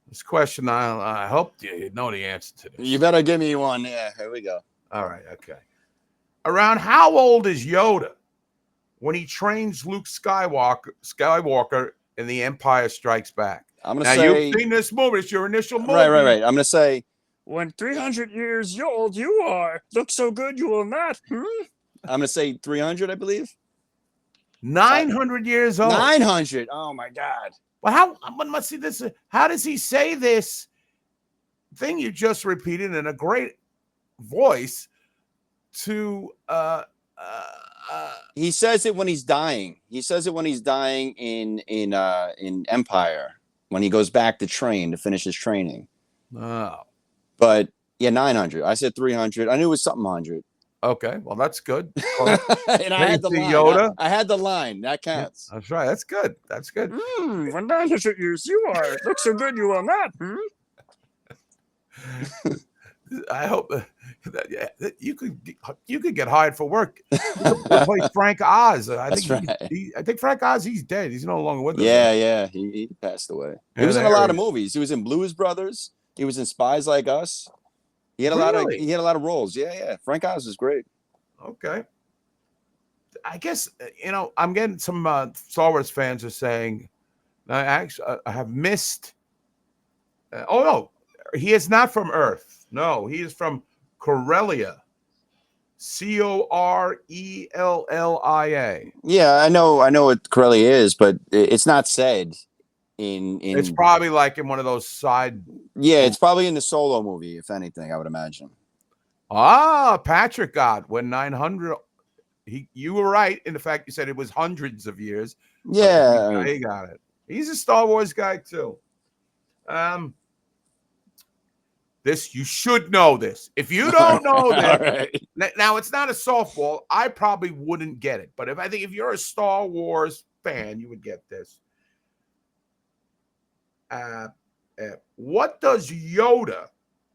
this question, I hope you know the answer to this. You better give me one. Yeah, here we go. All right, okay. Around how old is Yoda when he trains Luke Skywalker in The Empire Strikes Back? I'm gonna say you've seen this movie. It's your initial movie. Right. I'm gonna say when 300 years old you are, look so good you will not. I'm gonna say 300, I believe. 900 years old. 900. Oh my God. Well, let's see this. How does he say this thing you just repeated in a great voice to he says it when he's dying. He says it when he's dying in Empire, when he goes back to train to finish his training. Oh. But yeah, 900. I said 300. I knew it was something 100. Okay, well, that's good. And I had the line. Yoda. I had the line. That counts. That's right. That's good. When 900 years you are, look so good you will not. I hope that you could get hired for work. You could play Frank Oz. I think Frank Oz, he's dead. He's no longer with us. Yeah. He passed away. He was in a lot of movies. He was in Blues Brothers. He was in Spies Like Us. He had a lot of roles. Yeah. Frank Oz is great. Okay. I guess I'm getting some Star Wars fans are saying, I have missed. Oh no, he is not from Earth. No, he is from Corellia. Corellia. Yeah, I know what Corellia is, but it's not said It's probably like in one of those side. Yeah, it's probably in the Solo movie, if anything, I would imagine. Patrick got when 900. You were right in the fact you said it was hundreds of years. Yeah, He got it. He's a Star Wars guy too. This you should know this. If you don't know this, all right. now it's not a softball. I probably wouldn't get it, but if you're a Star Wars fan, you would get this. What does Yoda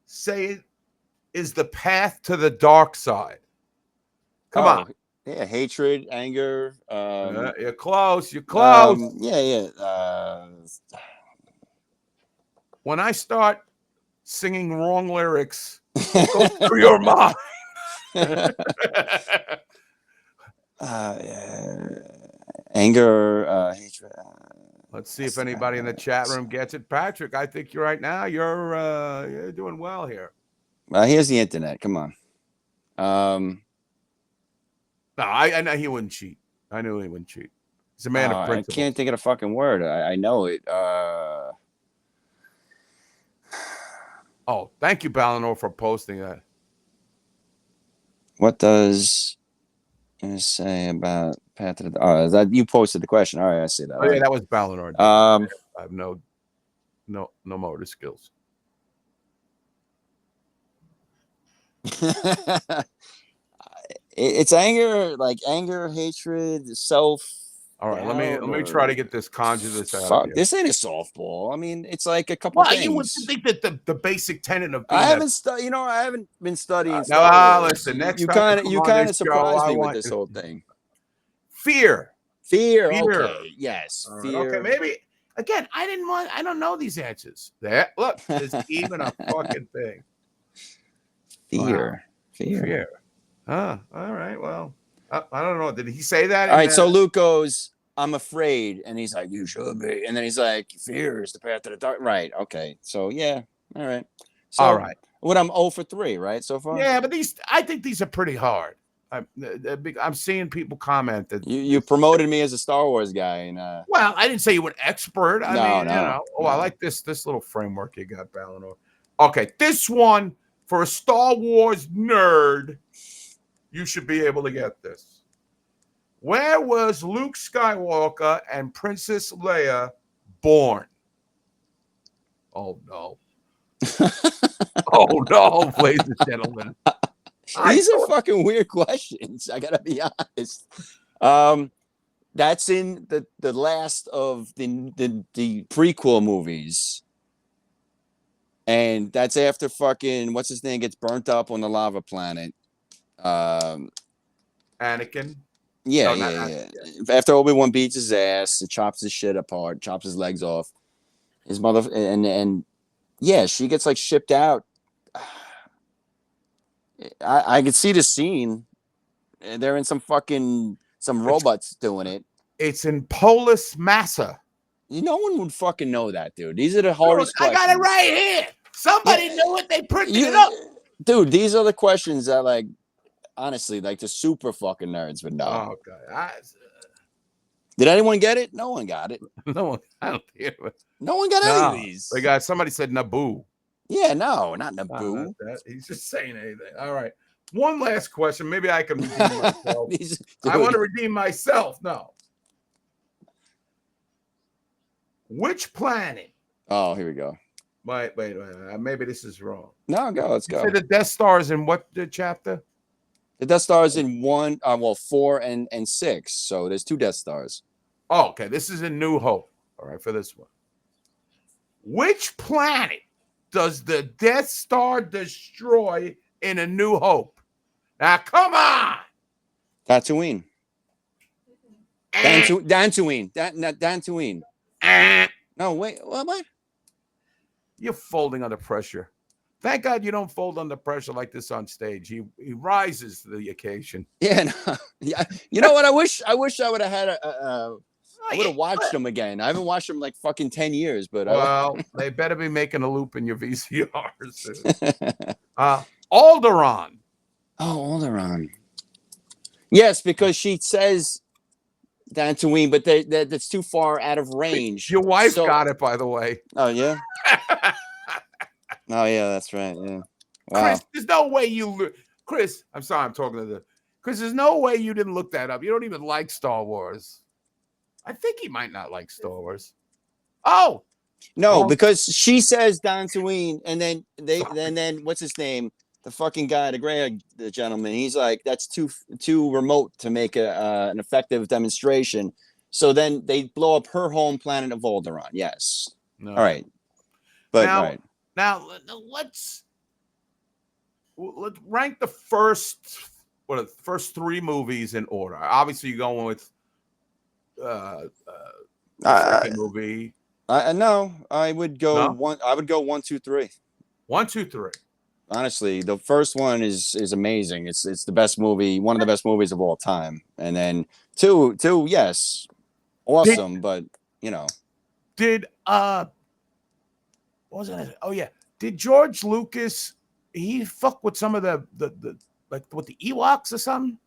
say is the path to the dark side? Come on. Yeah, hatred, anger. You're close. You're close. Yeah. When I start singing wrong lyrics, what goes through your mind? Anger, hatred. Let's see if anybody in the chat room gets it. Patrick, I think you're right now. You're doing well here. Here's the internet. Come on. No, I know he wouldn't cheat. I knew he wouldn't cheat. He's a man of principle. I can't think of the fucking word. I know it. Oh, thank you, Balinor, for posting that. What does it say about Path to the? Oh, is that you posted the question? All right, I see that. Oh, yeah, that was Balinor. I have no motor skills. It's anger, like anger, hatred, self. All right, let me try to get this conjure this out of you. This ain't a softball. I mean, it's like a couple things. You would think that the basic tenet of I haven't been studying. Listen, next you time kind of surprised me with this whole thing. Fear. Okay, yes, fear. Okay, maybe again. I don't know these answers. Look, there's even a fucking thing. Fear. All right. Well, I don't know. Did he say that? All right. So Luke goes, "I'm afraid," and he's like, "You should be," and then he's like, "Fear is the path to the dark." Right. Okay. So yeah. All right. So, all right. What I'm 0 for 3, right? So far. Yeah, but I think these are pretty hard. I'm seeing people comment that you promoted me as a Star Wars guy, and well, I didn't say you were an expert. I mean, no. I like this little framework you got, Balinor. Okay, this one for a Star Wars nerd, you should be able to get this. Where was Luke Skywalker and Princess Leia born? Oh no. Oh no, ladies and gentlemen. These are fucking weird questions. I gotta be honest. That's in the last of the prequel movies, and that's after fucking what's his name gets burnt up on the lava planet. Anakin. Yeah. After Obi-Wan beats his ass and chops his shit apart, chops his legs off, his mother and yeah, she gets like shipped out. I could see the scene. They're in some robots doing it. It's in Polis Massa. No one would fucking know that, dude. These are the hardest questions. I got it right here. Somebody knew it. They printed it up. Dude, these are the questions that, like, honestly, like the super fucking nerds would know. Oh, okay. Did anyone get it? No one got it. No one. I don't hear it. No one got any of these. Somebody said Naboo. Yeah, no, not Naboo. He's just saying anything. All right. One last question. Maybe I can redeem myself. I want to redeem myself. No. Which planet? Oh, here we go. Wait. Maybe this is wrong. No, let's go. The Death Star is in what chapter? The Death Star is in 4 and 6. So there's 2 Death Stars. Oh, okay. This is in New Hope. All right, for this one. Which planet does the Death Star destroy in A New Hope? Now, come on. Tatooine. Dantooine. Dantooine. No, wait. What? You're folding under pressure. Thank God you don't fold under pressure like this on stage. He rises to the occasion. Yeah. No. Yeah. You know what? I wish I would have had I would have watched them again. I haven't watched them like fucking 10 years, but they better be making a loop in your VCRs. Alderaan. Oh, Alderaan. Yes, because she says Tatooine, but that's too far out of range. Your wife So, got it, by the way. oh yeah, oh yeah, that's right. Yeah, wow. Chris, there's no way Chris, I'm sorry, I'm talking to the Chris. There's no way you didn't look that up. You don't even like Star Wars. I think he might not like Star Wars. Oh No, well, because she says Tatooine, and then Sorry. and then what's his name? The fucking guy, the gentleman. He's like, that's too remote to make an effective demonstration. So then they blow up her home planet of Alderaan. Yes. no. All right. But Now, all right. now let's rank the first three movies in order. Obviously, you're going with the second movie. No, I would go No? one. I would go 1, 2, 3. 1, 2, 3. Honestly, the first one is amazing. It's the best movie, one of the best movies of all time. And then two, yes, awesome, but you know, Did what was it? Oh yeah, did George Lucas he fuck with some of the like with the Ewoks or something?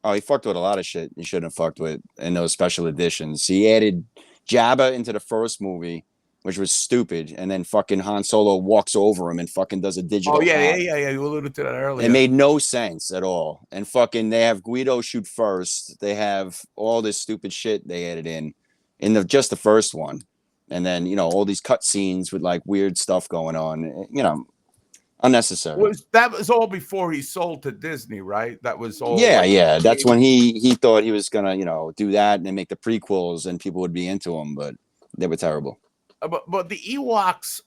oh, he fucked with a lot of shit he shouldn't have fucked with in those special editions. He added Jabba into the first movie, which was stupid, and then fucking Han Solo walks over him and fucking does a digital. Oh yeah, hop. yeah. You alluded to that earlier. It made no sense at all. And fucking they have Guido shoot first. They have all this stupid shit they added in just the first one. And then, all these cut scenes with like weird stuff going on, unnecessary. That was all before he sold to Disney, right? That was all. Yeah. That's when he thought he was gonna, do that and then make the prequels and people would be into him, but they were terrible. But the Ewoks,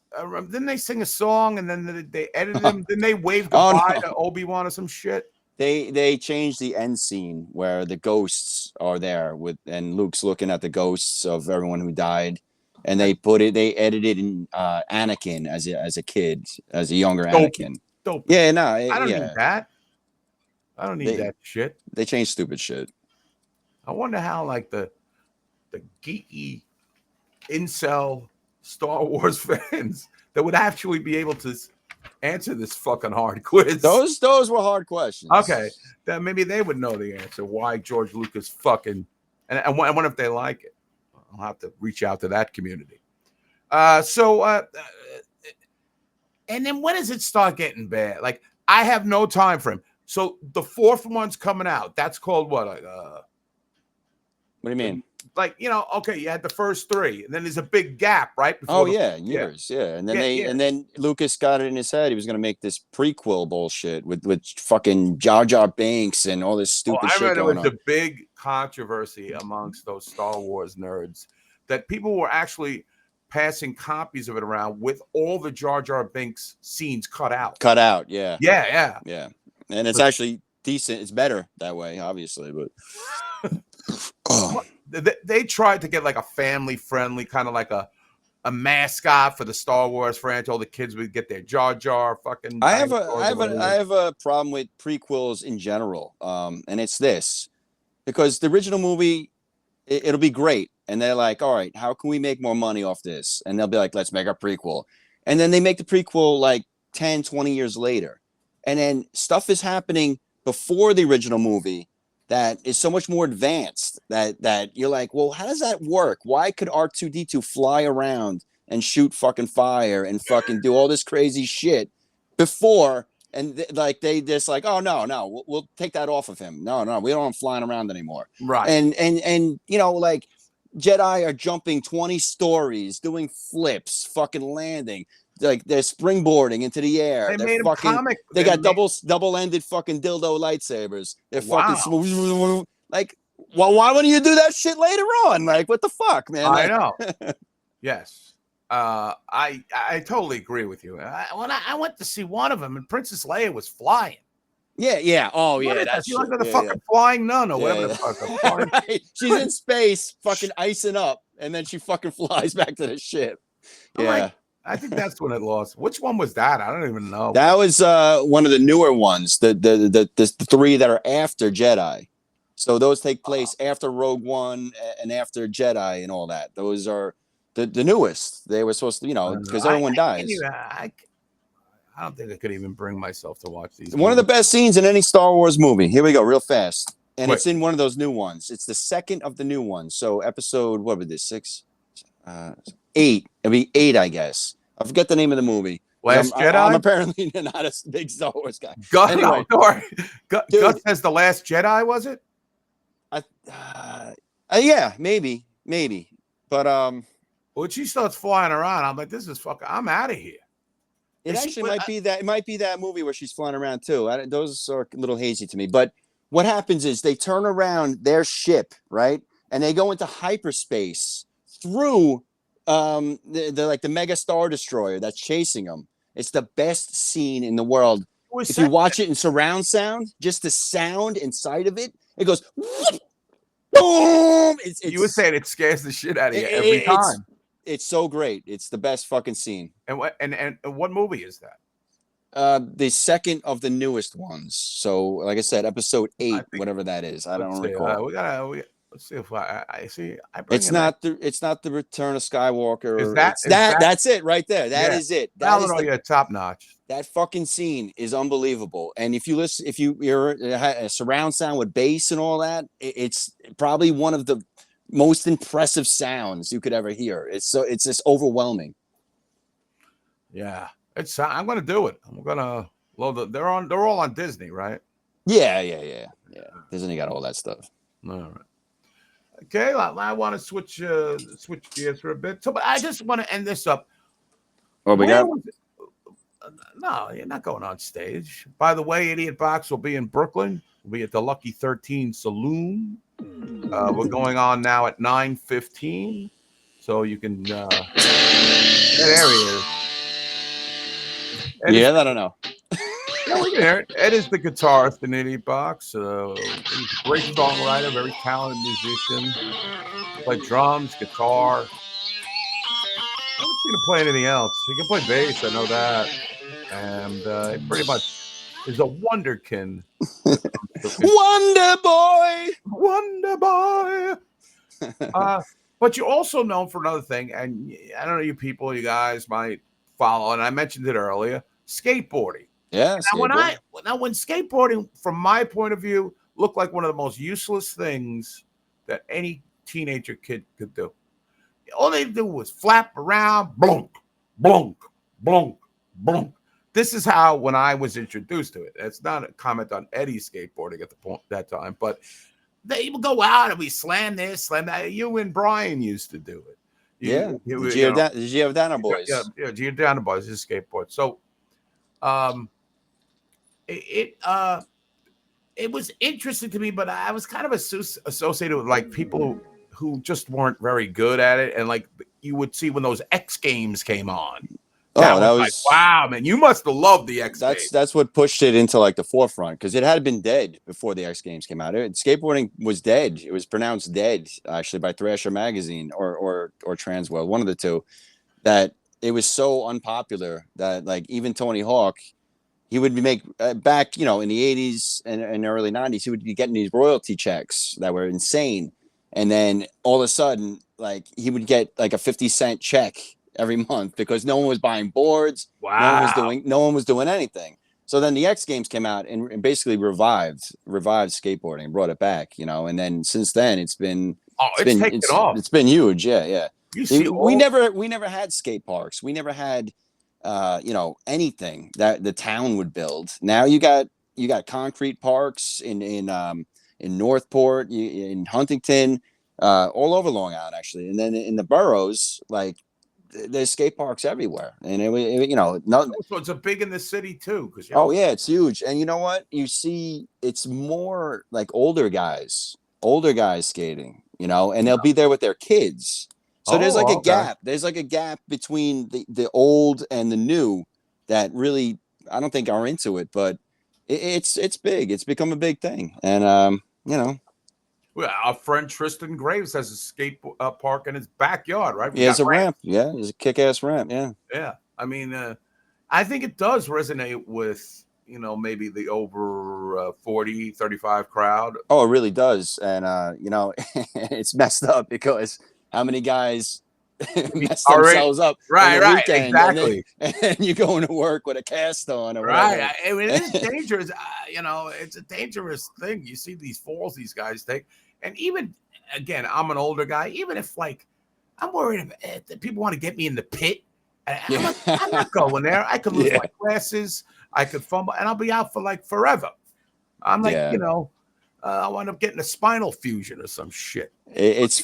didn't they sing a song and then they edited them? Didn't they wave goodbye to Obi-Wan or some shit? They changed the end scene where the ghosts are there and Luke's looking at the ghosts of everyone who died, and they edited in Anakin as a kid, as a younger Anakin. Dope. Yeah, no, I don't need that. I don't need that shit. They changed stupid shit. I wonder how like the geeky incel Star Wars fans that would actually be able to answer this fucking hard quiz. Those were hard questions. Okay, then maybe they would know the answer. Why George Lucas fucking and I wonder if they like it. I'll have to reach out to that community. And then when does it start getting bad? Like I have no time for him. So the fourth one's coming out. That's called what? What do you mean? Like, okay, you had the first three, and then there's a big gap, right? Years, yeah. And then and then Lucas got it in his head he was gonna make this prequel bullshit with fucking Jar Jar Binks and all this stupid shit going on. I remember it was a big controversy amongst those Star Wars nerds that people were actually passing copies of it around with all the Jar Jar Binks scenes cut out. Yeah. Yeah. And it's actually decent. It's better that way, obviously, but they tried to get like a family friendly kind of like a mascot for the Star Wars franchise. All the kids would get their Jar Jar fucking. I have a problem with prequels in general, and it's this, because the original movie it'll be great, and they're like, all right, how can we make more money off this? And they'll be like, let's make a prequel, and then they make the prequel like 10, 20 years later, and then stuff is happening before the original movie that is so much more advanced that you're like, well, how does that work? Why could R2-D2 fly around and shoot fucking fire and fucking do all this crazy shit before? And they just like, oh no, we'll take that off of him. No, we don't want him flying around anymore. Right. And like Jedi are jumping 20 stories, doing flips, fucking landing. Like they're springboarding into the air. They made them comic. They got double-ended fucking dildo lightsabers. They're fucking like. Well, why wouldn't you do that shit later on? Like, what the fuck, man? I know. Yes, I totally agree with you. When I went to see one of them, and Princess Leia was flying. Yeah. Oh, yeah. That's like the fucking flying nun or whatever the fuck. Right. She's in space, fucking icing up, and then she fucking flies back to the ship. Yeah. I think that's when it lost. Which one was that? I don't even know. That was one of the newer ones. The three that are after Jedi. So those take place after Rogue One and after Jedi and all that. Those are the newest. They were supposed to, because everyone dies. I don't think I could even bring myself to watch these. One of the best scenes in any Star Wars movie. Here we go, real fast. and Wait. it's in one of those new ones. It's the second of the new ones. So episode, what was this? 6, 8. It'll be 8, I guess. I forget the name of the movie. I'm Last Jedi? apparently not a big Star Wars guy. Gus, Anyway, no, sorry. Gus dude, says The Last Jedi, was it? yeah, maybe, but When she starts flying around, I'm like, this is fucking, I'm out of here. it Is she actually with- might be that. It might be that movie where she's flying around too. Those are a little hazy to me. But what happens is they turn around their ship, right, and they go into hyperspace through the like the mega star destroyer that's chasing them. It's the best scene in the world. If you watch it in surround sound, just the sound inside of it, it goes whoop, boom. You were saying it scares the shit out of you every time. It's so great. It's the best fucking scene. And what movie is that? The second of the newest ones. So, like I said, episode 8, whatever that is. I don't recall. Let's see if I see. It's not the Return of Skywalker. Is that- That's it right there. That is it. That is yeah, top notch. that fucking scene is unbelievable. And if you're a surround sound with bass and all that, it's probably one of the most impressive sounds you could ever hear. It's just overwhelming. Yeah, I'm gonna do it. I'm gonna load the. They're all on Disney, right? Yeah. Disney got all that stuff. All right. Okay, I want to switch gears for a bit. So, but I just want to end this up. Well, we got. No, you're not going on stage. By the way, Idiot Box will be in Brooklyn. We'll be at the Lucky 13 Saloon. We're going on now at 9:15, so you can. That area. Yeah, I don't know. Yeah, we can hear it. Ed is the guitarist in Idiot Box. He's a great songwriter, very talented musician. Play drums, guitar. I haven't seen him play anything else. He can play bass, I know that. And he pretty much is a wonderkin. Wonder Boy! Wonder Boy! But you're also known for another thing, and I don't know, you guys might follow, and I mentioned it earlier, skateboarding. Yeah. Now, when skateboarding, from my point of view, looked like one of the most useless things that any teenager kid could do. All they do was flap around, blunk, blunk, blunk, blunk. This is how, when I was introduced to it, it's not a comment on Eddie's skateboarding at that time, but they would go out and we slam this, slam that. You and Brian used to do it. The Giordano Boys. Yeah, Giordano Boys is a skateboard. So, it was interesting to me, but I was kind of associated with like people who just weren't very good at it, and like you would see when those X Games came on. That was like, wow, man, you must have loved the X Games. That's what pushed it into like the forefront, because it had been dead before the X Games came out. Skateboarding was dead. It was pronounced dead actually by Thrasher magazine or Transworld, one of the two. That it was so unpopular that like even Tony Hawk, he would make back, in the 80s and early 90s, he would be getting these royalty checks that were insane. And then all of a sudden, like he would get like a 50-cent check every month because no one was buying boards. Wow. No one was doing anything. So then the X Games came out and basically revived skateboarding, brought it back, and then since then it's taken off. It's been huge. Yeah. We never had skate parks. We never had anything that the town would build. Now you got concrete parks in Northport, in Huntington, all over Long Island actually, and then in the boroughs, like there's skate parks everywhere, and So it's a big in the city too, because yeah, it's huge. And you know what? You see, it's more like older guys skating, and they'll be there with their kids. So there's like a gap. There's like a gap between the old and the new that really I don't think are into it, but it's big. It's become a big thing, and Well, our friend Tristan Graves has a skate park in his backyard, right? He has a ramp. Yeah, there's a kick-ass ramp. Yeah. Yeah. I mean, I think it does resonate with, maybe the over 40, 35 crowd. Oh, it really does. And, it's messed up because how many guys mess Already- themselves up Right, on the right, weekend, exactly. and then you're going to work with a cast on or Right. whatever. I mean, it is dangerous. It's a dangerous thing. You see these falls these guys take. And even, again, I'm an older guy. Even if, like, I'm worried if people want to get me in the pit, I'm not going there. I could lose Yeah. my glasses. I could fumble, and I'll be out for, like, forever. I'm like, Yeah. I wind up getting a spinal fusion or some shit. It's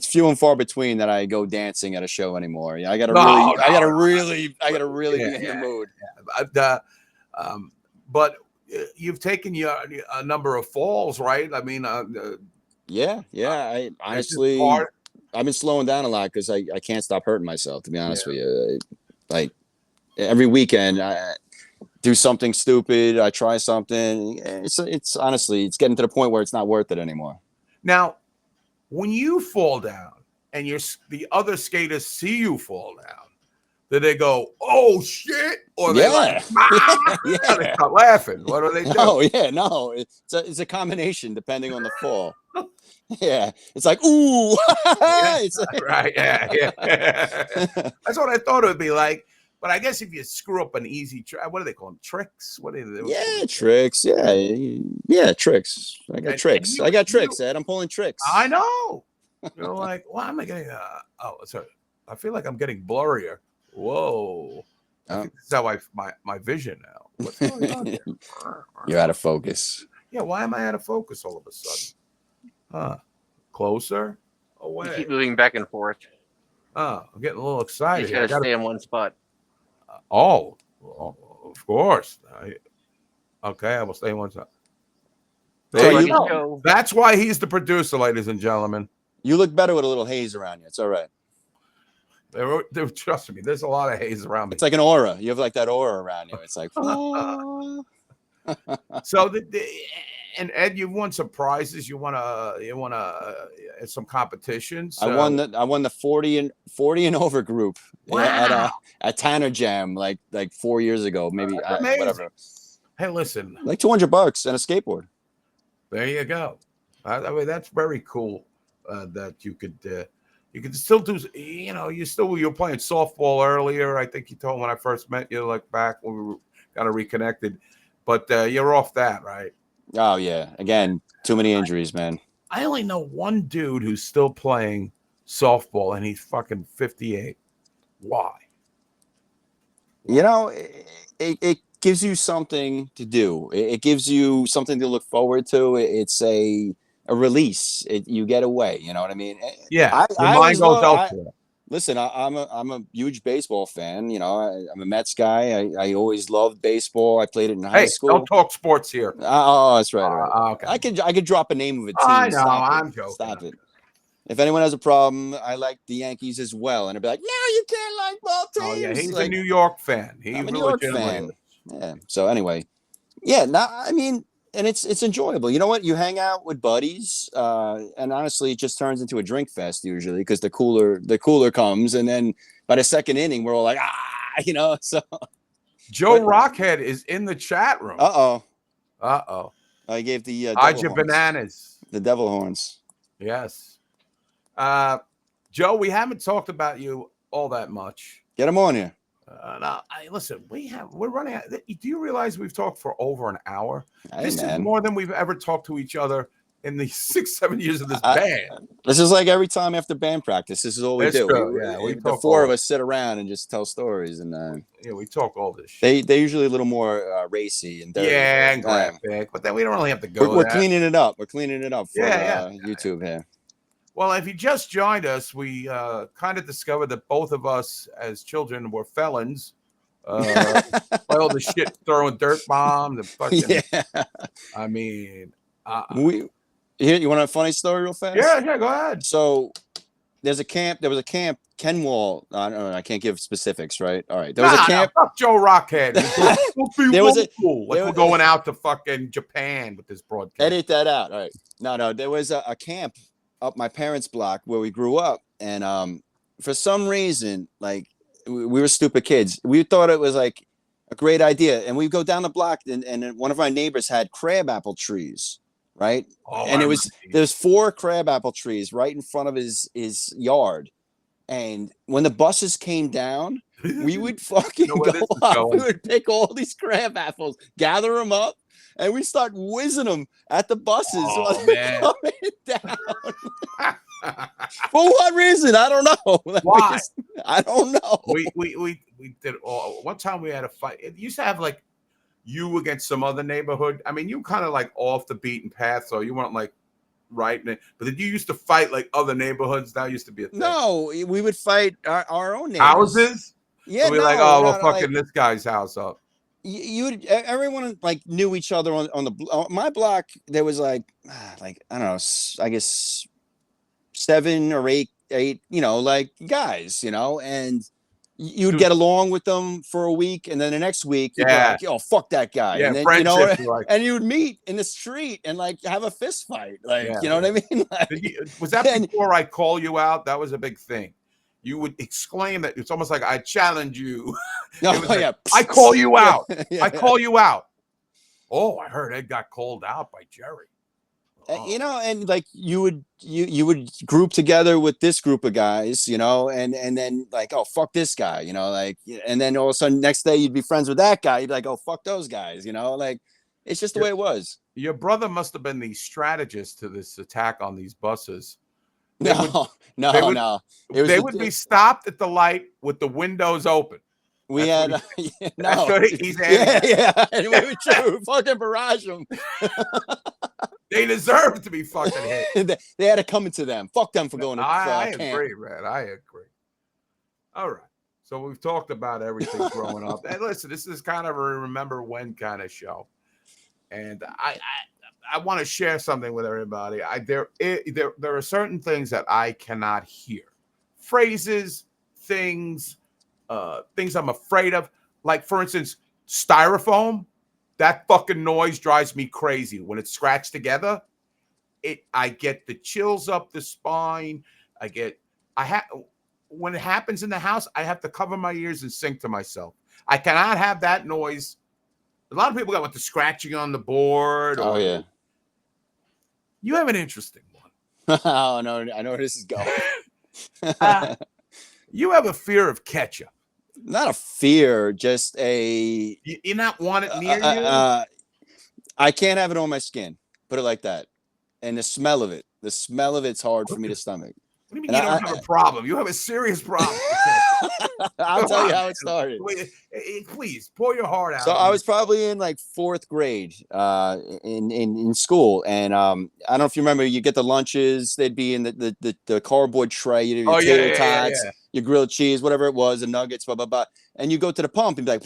few and far between that I go dancing at a show anymore. Yeah, I gotta No, really be in the Yeah. mood. But you've taken a number of falls, right? I mean, Yeah. I it's just honestly, part. I've been slowing down a lot because I can't stop hurting myself. To be honest Yeah. with you, like every weekend I do something stupid. I try something. It's honestly, it's getting to the point where it's not worth it anymore. Now, when you fall down and the other skaters see you fall down, do they go, "Oh shit," or they like, Yeah. they start laughing? What do they do? Oh yeah, no, it's a combination depending on the fall. Yeah, it's like ooh, it's Right? Yeah. That's what I thought it would be like. But I guess if you screw up an easy trick, what do they call them? Tricks? What do they? yeah, tricks. Yeah, tricks. I got And tricks. you- I got you- tricks, Ed. I'm pulling tricks. I know. You're like, why am I getting? Sorry. I feel like I'm getting blurrier. Whoa. I Oh. think this is how my vision now. What's going on here? You're out of focus. Yeah, why am I out of focus all of a sudden? Closer, You away. keep moving back and forth. I'm getting a little You excited. just here. gotta stay in one spot. Well, of course. Okay, I will stay one side. So There you you- go. That's why he's the producer, ladies and gentlemen. You look better with a little haze around you. It's all right. Trust me, there's a lot of haze around me. It's like an aura. You have like that aura around you. It's like. Oh. So and Ed, you won some prizes. You won some competitions. I won the 40 and over group at Tanner Jam like 4 years ago, maybe amazing. whatever. Hey, listen, Like $200 and a skateboard. there you go. I mean, that's very cool that you could still do. You're playing softball earlier. I think you told when I first met you, like back when we were kind of reconnected. But you're off that, right? Oh yeah. Again, too many injuries, man. I only know one dude who's still playing softball, and he's fucking 58. Why? You know, it gives you something to do. It gives you something to look forward to. It's a release. You get away. You know what I mean? Yeah, your I mind always goes love- elsewhere. Listen, I'm a huge baseball fan. You know, I'm a Mets guy. I always loved baseball. I played it in high Hey, school. don't talk sports here. Oh, that's right. Right. Okay. I could drop a name of a team. I know. Stop it. I'm joking. Stop it. If anyone has a problem, I like the Yankees as well, and I'd be like, no, you can't like both teams. Oh yeah, he's Like, a New York fan. I'm a New York fan. Yeah. So anyway, yeah. I mean, and it's enjoyable. You know what? You hang out with buddies, and honestly, it just turns into a drink fest usually because the cooler comes, and then by the second inning, we're all like, So. Joe Rockhead is in the chat room. Uh oh. I gave the Hide devil your horns. bananas. The devil horns. Yes. Joe, we haven't talked about you all that much. Get them on here. No, listen, we're running out. Do you realize we've talked for over an hour? Hey, This man. is more than we've ever talked to each other in the 6-7 years of this band. This is like every time after band practice. This is all we It's do. true, yeah, we The talk four all- of us sit around and just tell stories, and Yeah, we talk all this shit. they're usually a little more racy and dirty. Yeah, and Uh, graphic, but then we don't really have to go. we're that. cleaning it up. We're cleaning it up for Yeah. YouTube here. Well, if you just joined us, we kind of discovered that both of us, as children, were felons. All the shit, throwing dirt bombs and fucking. Yeah. I mean, You want a funny story real fast? yeah, go ahead. So there was a camp, Kenwall. I don't know, I can't give specifics, right? All right. There was a camp. Fuck Joe Rockhead. There was a- Like there we're was- going out to fucking Japan with this broadcast. Edit that out. All right. No. There was a camp up my parents' block where we grew up, and for some reason, like we were stupid kids. We thought it was like a great idea, and we go down the block, and one of our neighbors had crabapple trees, right? Oh, And I there's 4 crabapple trees right in front of his yard. And when the buses came down, we would fucking know where go this is up. going. We would pick all these crab apples, gather them up, and we start whizzing them at the buses while Oh, they're man. coming down. For what reason? I don't know. Like, Why? I don't know. We did all. One time we had a fight. It used to have like you against some other neighborhood. I mean, you kind of like off the beaten path, so you weren't like right. But did you used to fight like other neighborhoods? That used to be a thing. No, we would fight our own neighbors. Houses. Yeah, So we're no, like, oh, no, we're no, fucking like, this guy's house up. everyone like knew each other on my block. There was like I don't know, I guess 7 or 8, like guys, and you'd get along with them for a week, and then the next week you'd be Yeah. like, "Yo, fuck that guy," Yeah, and then friendship. Like, and you would meet in the street and like have a fist fight, like Yeah, you know what I mean? Like, was that and- before I call you out? That was a big thing. You would exclaim that it's almost like I challenge you. no, It was like, yeah, I call you out. Yeah, I call you out. Oh, I heard Ed got called out by Jerry. Oh. And like you would group together with this group of guys, and then like, oh, fuck this guy, like, and then all of a sudden next day you'd be friends with that guy. You'd be like, oh, fuck those guys, like it's just the way it was. Your brother must have been the strategist to this attack on these buses. No. They would be stopped at the light with the windows open. We That's had That's what he's yeah, and we would fucking barrage them. They deserve to be fucking hit. They had to come into them. Fuck them for going to I camp. agree, man. I agree. All right. So we've talked about everything growing up. And listen, this is kind of a remember when kind of show. And I want to share something with everybody. There are certain things that I cannot hear. Phrases, things I'm afraid of. Like, for instance, styrofoam. That fucking noise drives me crazy. When it's scratched together, I get the chills up the spine. When it happens in the house, I have to cover my ears and sing to myself. I cannot have that noise. A lot of people got with the scratching on the board. Oh, yeah. You have an interesting one. Oh, no, I know where this is going. You have a fear of ketchup. Not a fear, just a... You not want it near you? I can't have it on my skin. Put it like that. And the smell of it's hard for me to stomach. What do you mean you don't have a problem? You have a serious problem. I'll tell you how it started. Please, pour your heart out. So I was probably in like 4th grade in school. And I don't know if you remember, you get the lunches. They'd be in the cardboard tray. Your tater tots, your grilled cheese, whatever it was, the nuggets, blah, blah, blah. And you go to the pump and be like...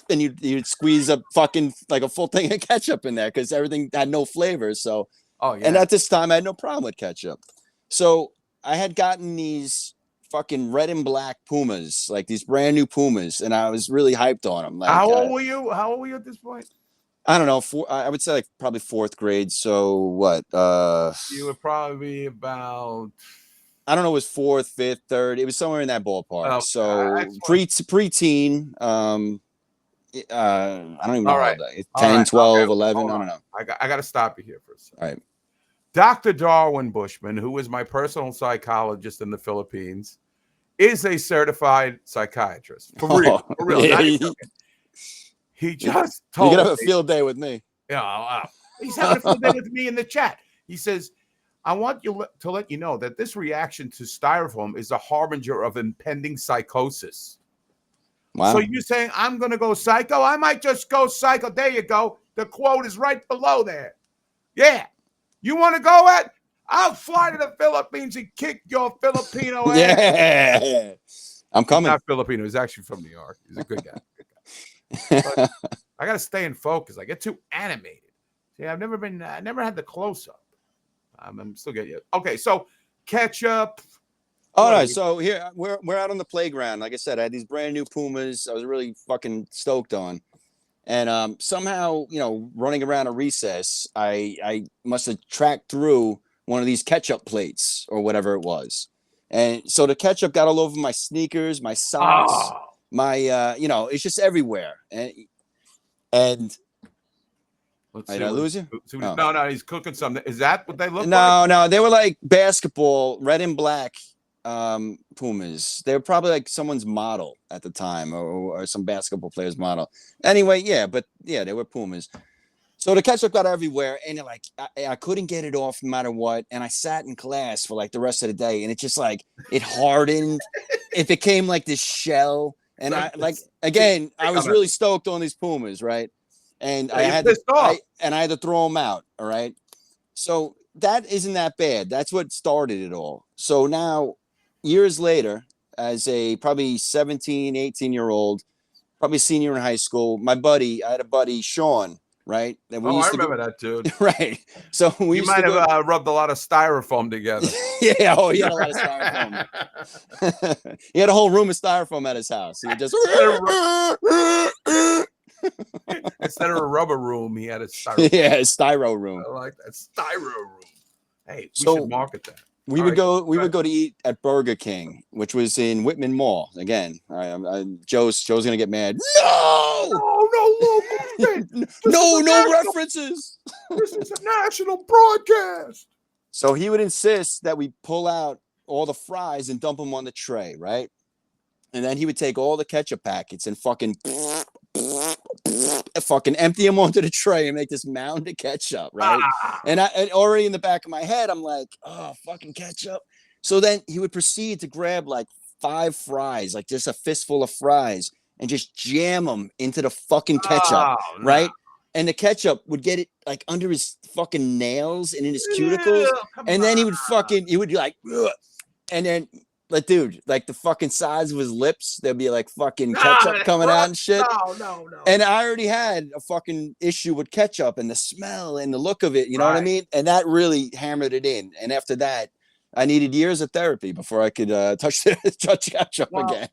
and you'd squeeze a fucking like a full thing of ketchup in there because everything had no flavor. So, and at this time I had no problem with ketchup. So I had gotten these fucking red and black Pumas, like these brand new Pumas, and I was really hyped on them. Like, how old were you? How old were you at this point? I don't know. I would say like probably 4th grade. So what? You were probably about... I don't know. It was 4th, 5th, 3rd. It was somewhere in that ballpark. Oh, so preteen. I don't even know. All right. 10, 12, okay. 11. I don't know. I got to stop you here for a second. All right. Dr. Darwin Bushman, who is my personal psychologist in the Philippines, is a certified psychiatrist. For real. For real. Yeah, he just told me. You can have a me, field day with me. Yeah, he's having a field day with me in the chat. He says, I want you to let you know that this reaction to styrofoam is a harbinger of impending psychosis. Wow. So you're saying I'm going to go psycho? I might just go psycho. There you go. The quote is right below there. Yeah. You want to go at? I'll fly to the Philippines and kick your Filipino ass. Yeah. I'm coming. He's not Filipino. He's actually from New York. He's a good guy. But I got to stay in focus. I get too animated. See, I never had the close up. I'm still getting you. Okay. So ketchup. All right, so here we're out on the playground. Like I said, I had these brand new Pumas. I was really fucking stoked on, and somehow, running around a recess, I must have tracked through one of these ketchup plates or whatever it was, and so the ketchup got all over my sneakers, my socks, my it's just everywhere, and. Did I lose you? No, he's cooking something. Is that what they look like? No, they were like basketball, red and black. Pumas. They were probably like someone's model at the time, or some basketball player's model. Anyway, yeah, but yeah, they were Pumas. So the ketchup got everywhere, and like I couldn't get it off no matter what. And I sat in class for like the rest of the day, and it just like it hardened. It became like this shell, and I like again, I was really stoked on these Pumas, right? And Yeah, you're pissed off. I had to throw them out. All right, so that isn't that bad. That's what started it all. So now, years later, as a probably 17, 18-year-old, probably senior in high school, I had a buddy, Sean, right? That we Oh, I used to remember that dude. right. So we You used to might go, have rubbed a lot of styrofoam together. yeah, oh, he had a lot of styrofoam. He had a whole room of styrofoam at his house. He would just Instead of a rubber room, he had a styrofoam. yeah, a styro room. I like that styro room. Hey, we So- should market that. We All would right, go. We go would go to eat at Burger King, which was in Whitman Mall. Again, Joe's gonna get mad. No, No local thing. no references. This is a national broadcast. So he would insist that we pull out all the fries and dump them on the tray, right? And then he would take all the ketchup packets and fucking empty them onto the tray and make this mound of ketchup, right? And already in the back of my head, I'm like, oh, fucking ketchup. So then he would proceed to grab like 5 fries, like just a fistful of fries, and just jam them into the fucking ketchup, right? And the ketchup would get it like under his fucking nails and in his cuticles. And then he would be like, ugh. And then, like, dude, like the fucking size of his lips, there'd be like fucking ketchup coming out and shit. No. And I already had a fucking issue with ketchup and the smell and the look of it. You know what I mean? And that really hammered it in. And after that, I needed years of therapy before I could touch ketchup again.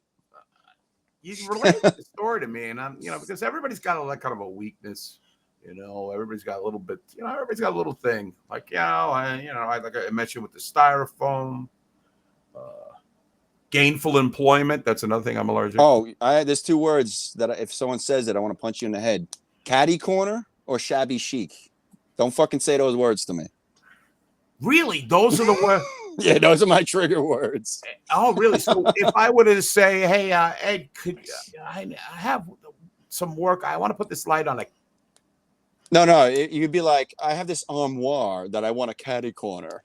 You relate the story to me, and I'm, because everybody's got a kind of a weakness. Everybody's got a little bit. Everybody's got a little thing. Like, I like I mentioned with the styrofoam. Gainful employment. That's another thing I'm allergic to. Oh, there's 2 words that if someone says it, I want to punch you in the head. Catty corner or shabby chic. Don't fucking say those words to me. Really? Those are the words? Yeah, those are my trigger words. Oh, really? So if I were to say, hey, Ed, could I have some work? I want to put this light on. No, you'd be like, I have this armoire that I want a catty corner.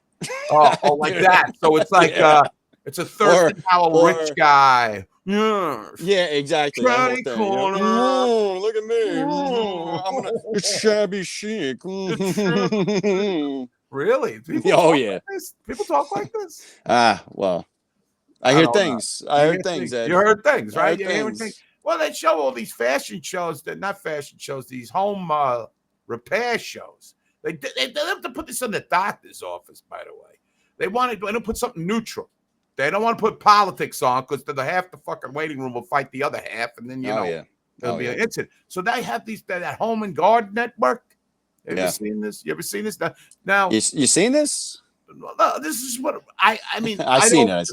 Oh, like that. So it's like, it's a thirsty rich guy. Yeah, exactly. Catty corner. Look at me. It's shabby chic. Really? Yeah. People talk like this? Well, I hear things. I heard things. You heard things, right? You heard things. Well, they show all these fashion shows. Not fashion shows. These home repair shows. They have to put this in the doctor's office. By the way, they want to put something neutral. They don't want to put politics on because the half the fucking waiting room will fight the other half, and then there'll be an incident. So they have that Home and Garden Network. Have you seen this? You ever seen this? Now you seen this? No, this is what I mean. I've seen it.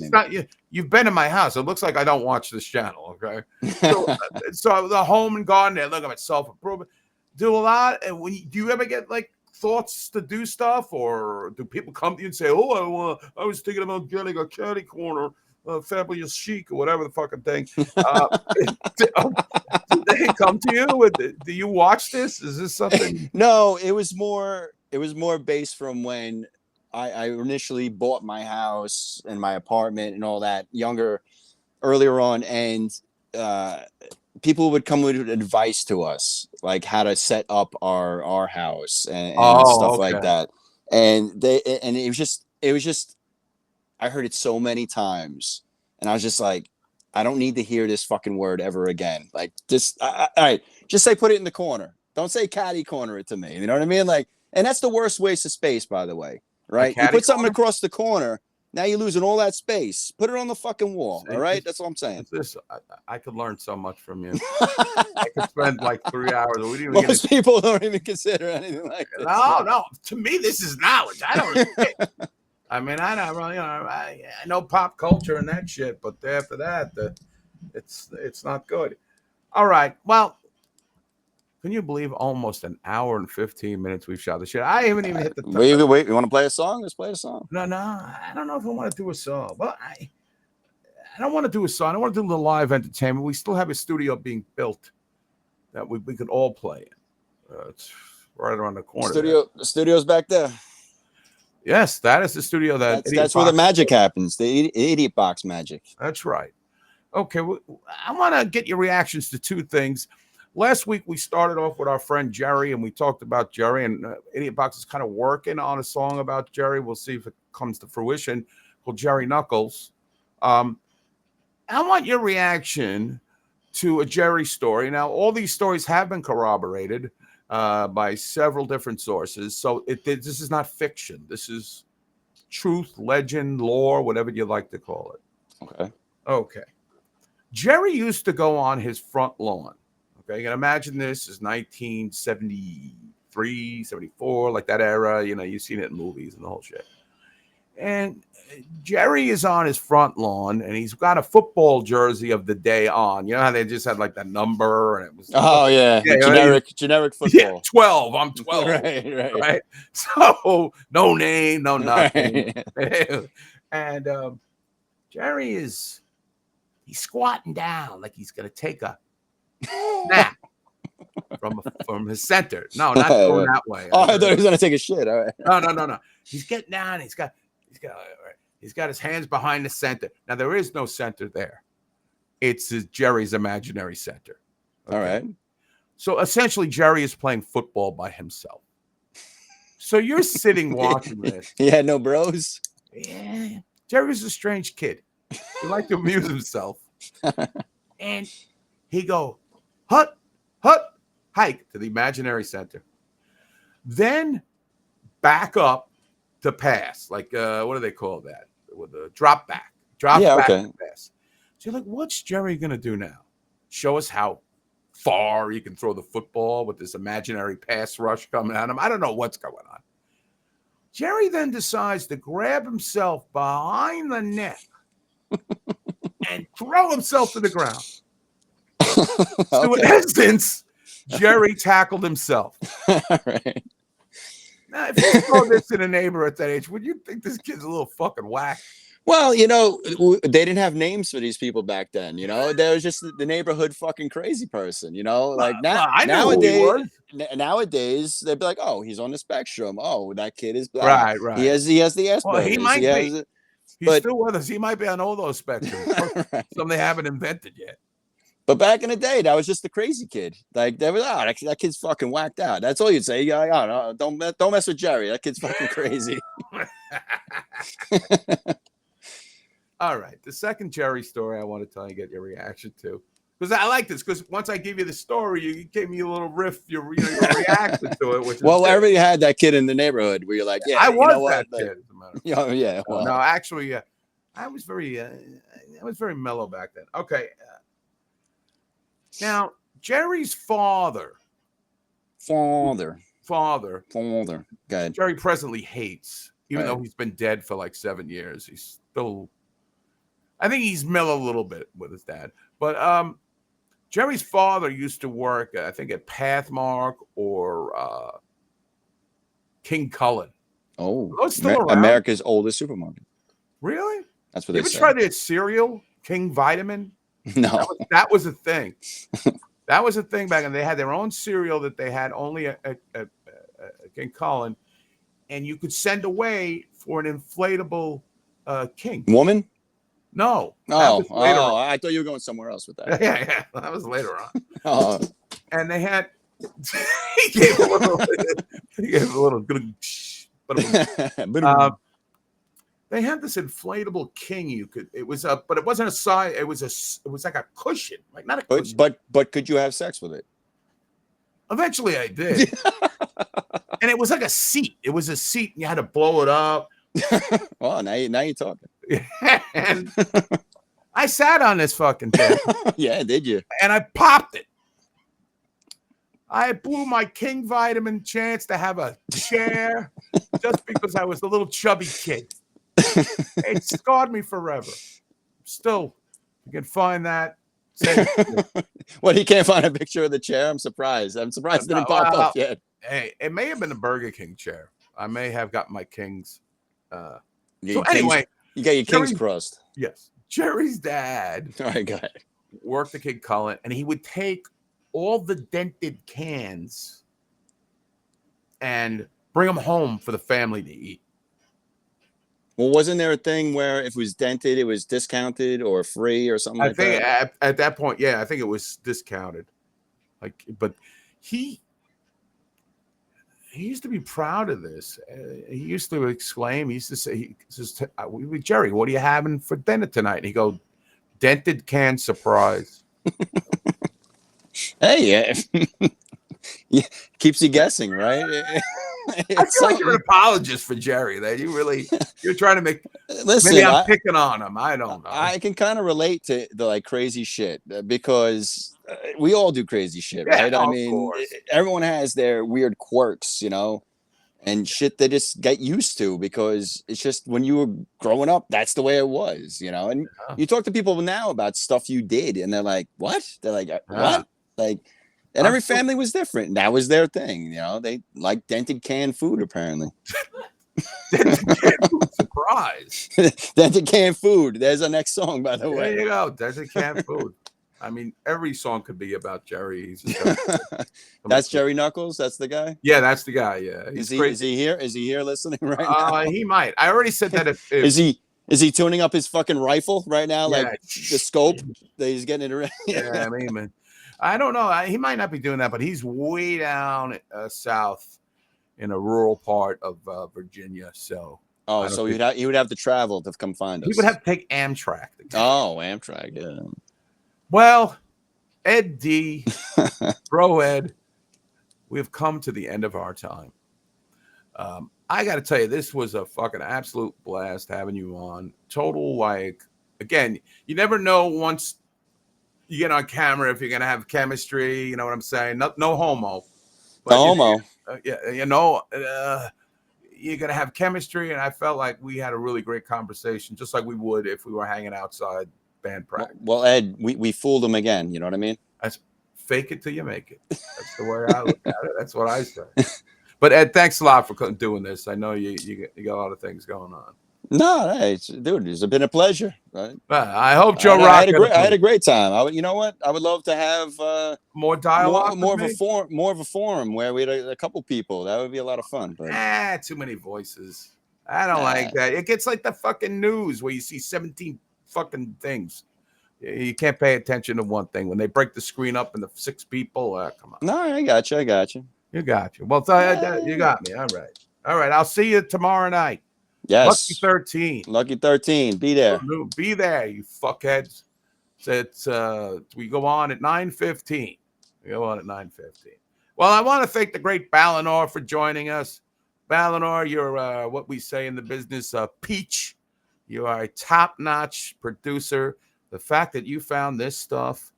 You've been in my house. It looks like I don't watch this channel. Okay, so the Home and Garden. They look at self-improvement. Do a lot. And do you ever get like thoughts to do stuff, or do people come to you and say, "Oh, I was thinking about getting a catty corner, fabulous chic, or whatever the fucking thing"? Do they come to you? Do you watch this? Is this something? No, it was more based from when I initially bought my house and my apartment and all that earlier on, and people would come with advice to us, like how to set up our house and stuff like that. And it was just, I heard it so many times, and I was just like, I don't need to hear this fucking word ever again. Like, just, all right, just say put it in the corner. Don't say catty corner it to me. You know what I mean? Like, and that's the worst waste of space, by the way. Right? You put something across the corner. Now you're losing all that space. Put it on the fucking wall. All right? That's what I'm saying. I could learn so much from you. I could spend like 3 hours. Most people don't even consider anything like this. No. To me, this is knowledge. I don't. I mean, I don't really. I know pop culture and that shit, but after that, it's not good. All right. Well, can you believe almost an hour and 15 minutes we've shot the shit? I haven't even hit the. Wait. You want to play a song? Let's play a song. No. I don't know if I want to do a song. Well, I don't want to do a song. I don't want to do the live entertainment. We still have a studio being built that we could all play in. It's right around the corner. The studio's back there. Yes, that is the studio That's where the magic happens. The idiot box magic. That's right. Okay, I want to get your reactions to two things. Last week we started off with our friend Jerry, and we talked about Jerry, and Idiot Box is kind of working on a song about Jerry. We'll see if it comes to fruition. Called Jerry Knuckles. I want your reaction to a Jerry story. Now, all these stories have been corroborated by several different sources. So this is not fiction. This is truth, legend, lore, whatever you like to call it. Okay. Jerry used to go on his front lawn. Okay, you can imagine this is 1973, 74, like that era. You've seen it in movies and the whole shit. And Jerry is on his front lawn, and he's got a football jersey of the day on. You know how they just had like that number, and it was generic football. Yeah, 12. I'm 12. right. So no name, no nothing. And Jerry he's squatting down like he's gonna take a nap from his center. No, not going that way. Oh, I thought he was gonna take a shit. All right. No. He's getting down. He's got his hands behind the center. Now there is no center there. It's Jerry's imaginary center. Okay? All right. So essentially, Jerry is playing football by himself. So you're sitting watching this. He had no bros. Yeah, Jerry's a strange kid. He liked to amuse himself. And he go, hut, hike to the imaginary center. Then back up to pass. Like, what do they call that? With a drop back. Drop back to pass. So you're like, what's Jerry going to do now? Show us how far he can throw the football with this imaginary pass rush coming at him. I don't know what's going on. Jerry then decides to grab himself behind the neck and throw himself to the ground. So in essence, Jerry tackled himself. Right. Now, if you saw this in a neighbor at that age, would you think this kid's a little fucking whack? Well, they didn't have names for these people back then. There was just the neighborhood fucking crazy person. Like nowadays they'd be like, oh, he's on the spectrum. Oh, that kid is black. Right. He has the Asperger's. Well, he might be. He's still with us. He might be on all those spectrums. Right. Some they haven't invented yet. But back in the day, that was just the crazy kid. Like they were, that kid's fucking whacked out. That's all you'd say. You're like, oh, no, don't mess with Jerry. That kid's fucking crazy. All right. The second Jerry story I want to tell you, get your reaction to. Because I like this, because once I give you the story, you gave me a little riff, your reaction to it. Which everybody had that kid in the neighborhood where you're like, yeah, I was that kid. Yeah. Well. No, actually, I was very mellow back then. Okay. Now, Jerry's father. Go ahead. Jerry presently hates, even though he's been dead for like 7 years. He's still, I think he's mellow a little bit with his dad. But Jerry's father used to work, I think, at Pathmark or King Cullen. Oh, America's oldest supermarket. Really? That's what they say. You ever tried their cereal, King Vitamin? No. That was a thing. That was a thing back then. They had their own cereal that they had only at King Cullen, and you could send away for an inflatable king. Woman? No. Oh, I thought you were going somewhere else with that. Yeah. That was later on. And they had he gave a little good they had this inflatable king but it wasn't a size, it was like a cushion, like not a cushion. But could you have sex with it? Eventually I did. And it was like a seat. It was a seat and you had to blow it up. Well, now you're talking. And I sat on this fucking thing. Yeah, did you? And I popped it. I blew my King Vitamin chance to have a chair just because I was a little chubby kid. It scarred me forever. Still, you can find that. Well, you can't find a picture of the chair. I'm surprised. It didn't pop up yet. Hey, it may have been a Burger King chair. I may have got my King's. Anyway, you got your King's crust. Yes. Jerry's dad All right, go ahead. worked the Kid Cullen, and he would take all the dented cans and bring them home for the family to eat. Well, wasn't there a thing where if it was dented, it was discounted or free or something I like think that? at that point, yeah, I think it was discounted. Like, but he used to be proud of this. He used to exclaim. He used to say, "He says, Jerry, what are you having for dinner tonight?" And he go, "Dented can surprise." Hey, yeah, keeps you guessing, right? I It's feel like you're an something. apologist for Jerry. That you're trying to make. Maybe Listen, I'm picking on him. I don't know. I can kind of relate to the like crazy shit because we all do crazy shit, Yeah, right? I no, of mean, course. everyone has their weird quirks, you know, and shit they just get used to because it's just when you were growing up, that's the way it was, you know. And Yeah. you talk to people now about stuff you did, and they're like, "What?" They're like, Yeah. "What?" Like, and every family was different. That was their thing, you know. They like dented canned food, apparently. Dented can surprise. Dented canned food. There's our next song, by the There way. you go. Dented can food. I mean, every song could be about Jerry. He's just That's Jerry Knuckles. That's the guy. Yeah, that's the guy. Yeah, he's Is he? crazy. Is he here? Is he here listening right now? He might. I already said that if Is he? Is he tuning up his fucking rifle right now? Yeah. Like the scope that he's getting it ready. Yeah, I mean, man, I don't know. He might not be doing that, but he's way down south in a rural part of Virginia. So Oh, so he would have to travel to come find us. he would have to take Amtrak. Oh, Amtrak. Yeah. Well, Ed D, Bro Ed, we've come to the end of our time. I got to tell you, this was a fucking absolute blast having you on. Total, like, again, you never know once you get on camera if you're going to have chemistry. You know what I'm saying? No homo. But The homo. Yeah, you know, you're going to have chemistry. And I felt like we had a really great conversation, just like we would if we were hanging outside band practice. Well, Ed, we fooled him again. You know what I mean? That's fake it till you make it. That's the way I look at it. That's what I say. But Ed, thanks a lot for doing this. I know you got a lot of things going on. No, hey, dude, it's been a pleasure. Right? I hope Joe Rock. I had a great time. You know what? I would love to have more dialogue, more of a forum where we had a couple people. That would be a lot of fun. But too many voices. I don't like that. It gets like the fucking news where you see 17 fucking things. You can't pay attention to one thing when they break the screen up into 6 people. Come on. No, I got you. You got you. Well, you got me. All right. I'll see you tomorrow night. Yes. Lucky 13. Lucky 13. Be there. Be there, you fuckheads. So we go on at 9:15. We go on at 9:15. Well, I want to thank the great Balinor for joining us. Balinor, you're what we say in the business, peach. You are a top-notch producer. The fact that you found this stuff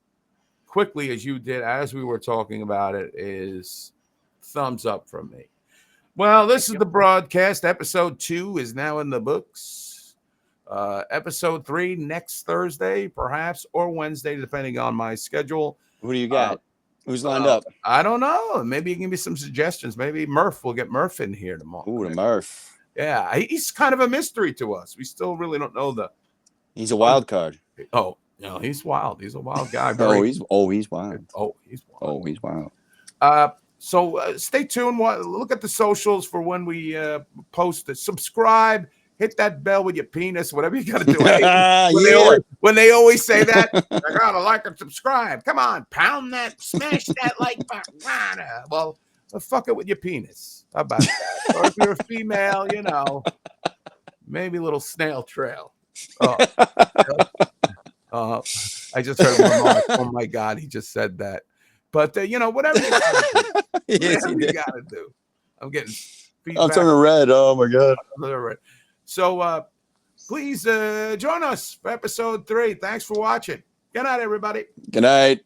quickly as you did, as we were talking about it, is thumbs up from me. Well, this is the broadcast. Episode 2 is now in the books. Episode 3 next Thursday, perhaps, or Wednesday, depending on my schedule. Who do you got? Who's lined up? I don't know. Maybe you can give me some suggestions. Maybe Murph. We'll get Murph in here tomorrow. Ooh, the Murph. Yeah, he's kind of a mystery to us. We still really don't know He's a wild card. Oh, no, he's wild. He's a wild guy. He's wild. He's wild. So stay tuned. Look at the socials for when we post it. Subscribe. Hit that bell with your penis. Whatever you got to do. When they always say that, I gotta like and subscribe. Come on, pound that, smash that like button. Well, fuck it with your penis. How about that? Or if you're a female, you know, maybe a little snail trail. I just heard remark. Oh my God, he just said that. But you know, whatever you gotta do. Whatever you gotta do. I'm getting feedback. I'm turning red. Oh my God. So please join us for episode 3. Thanks for watching. Good night, everybody. Good night.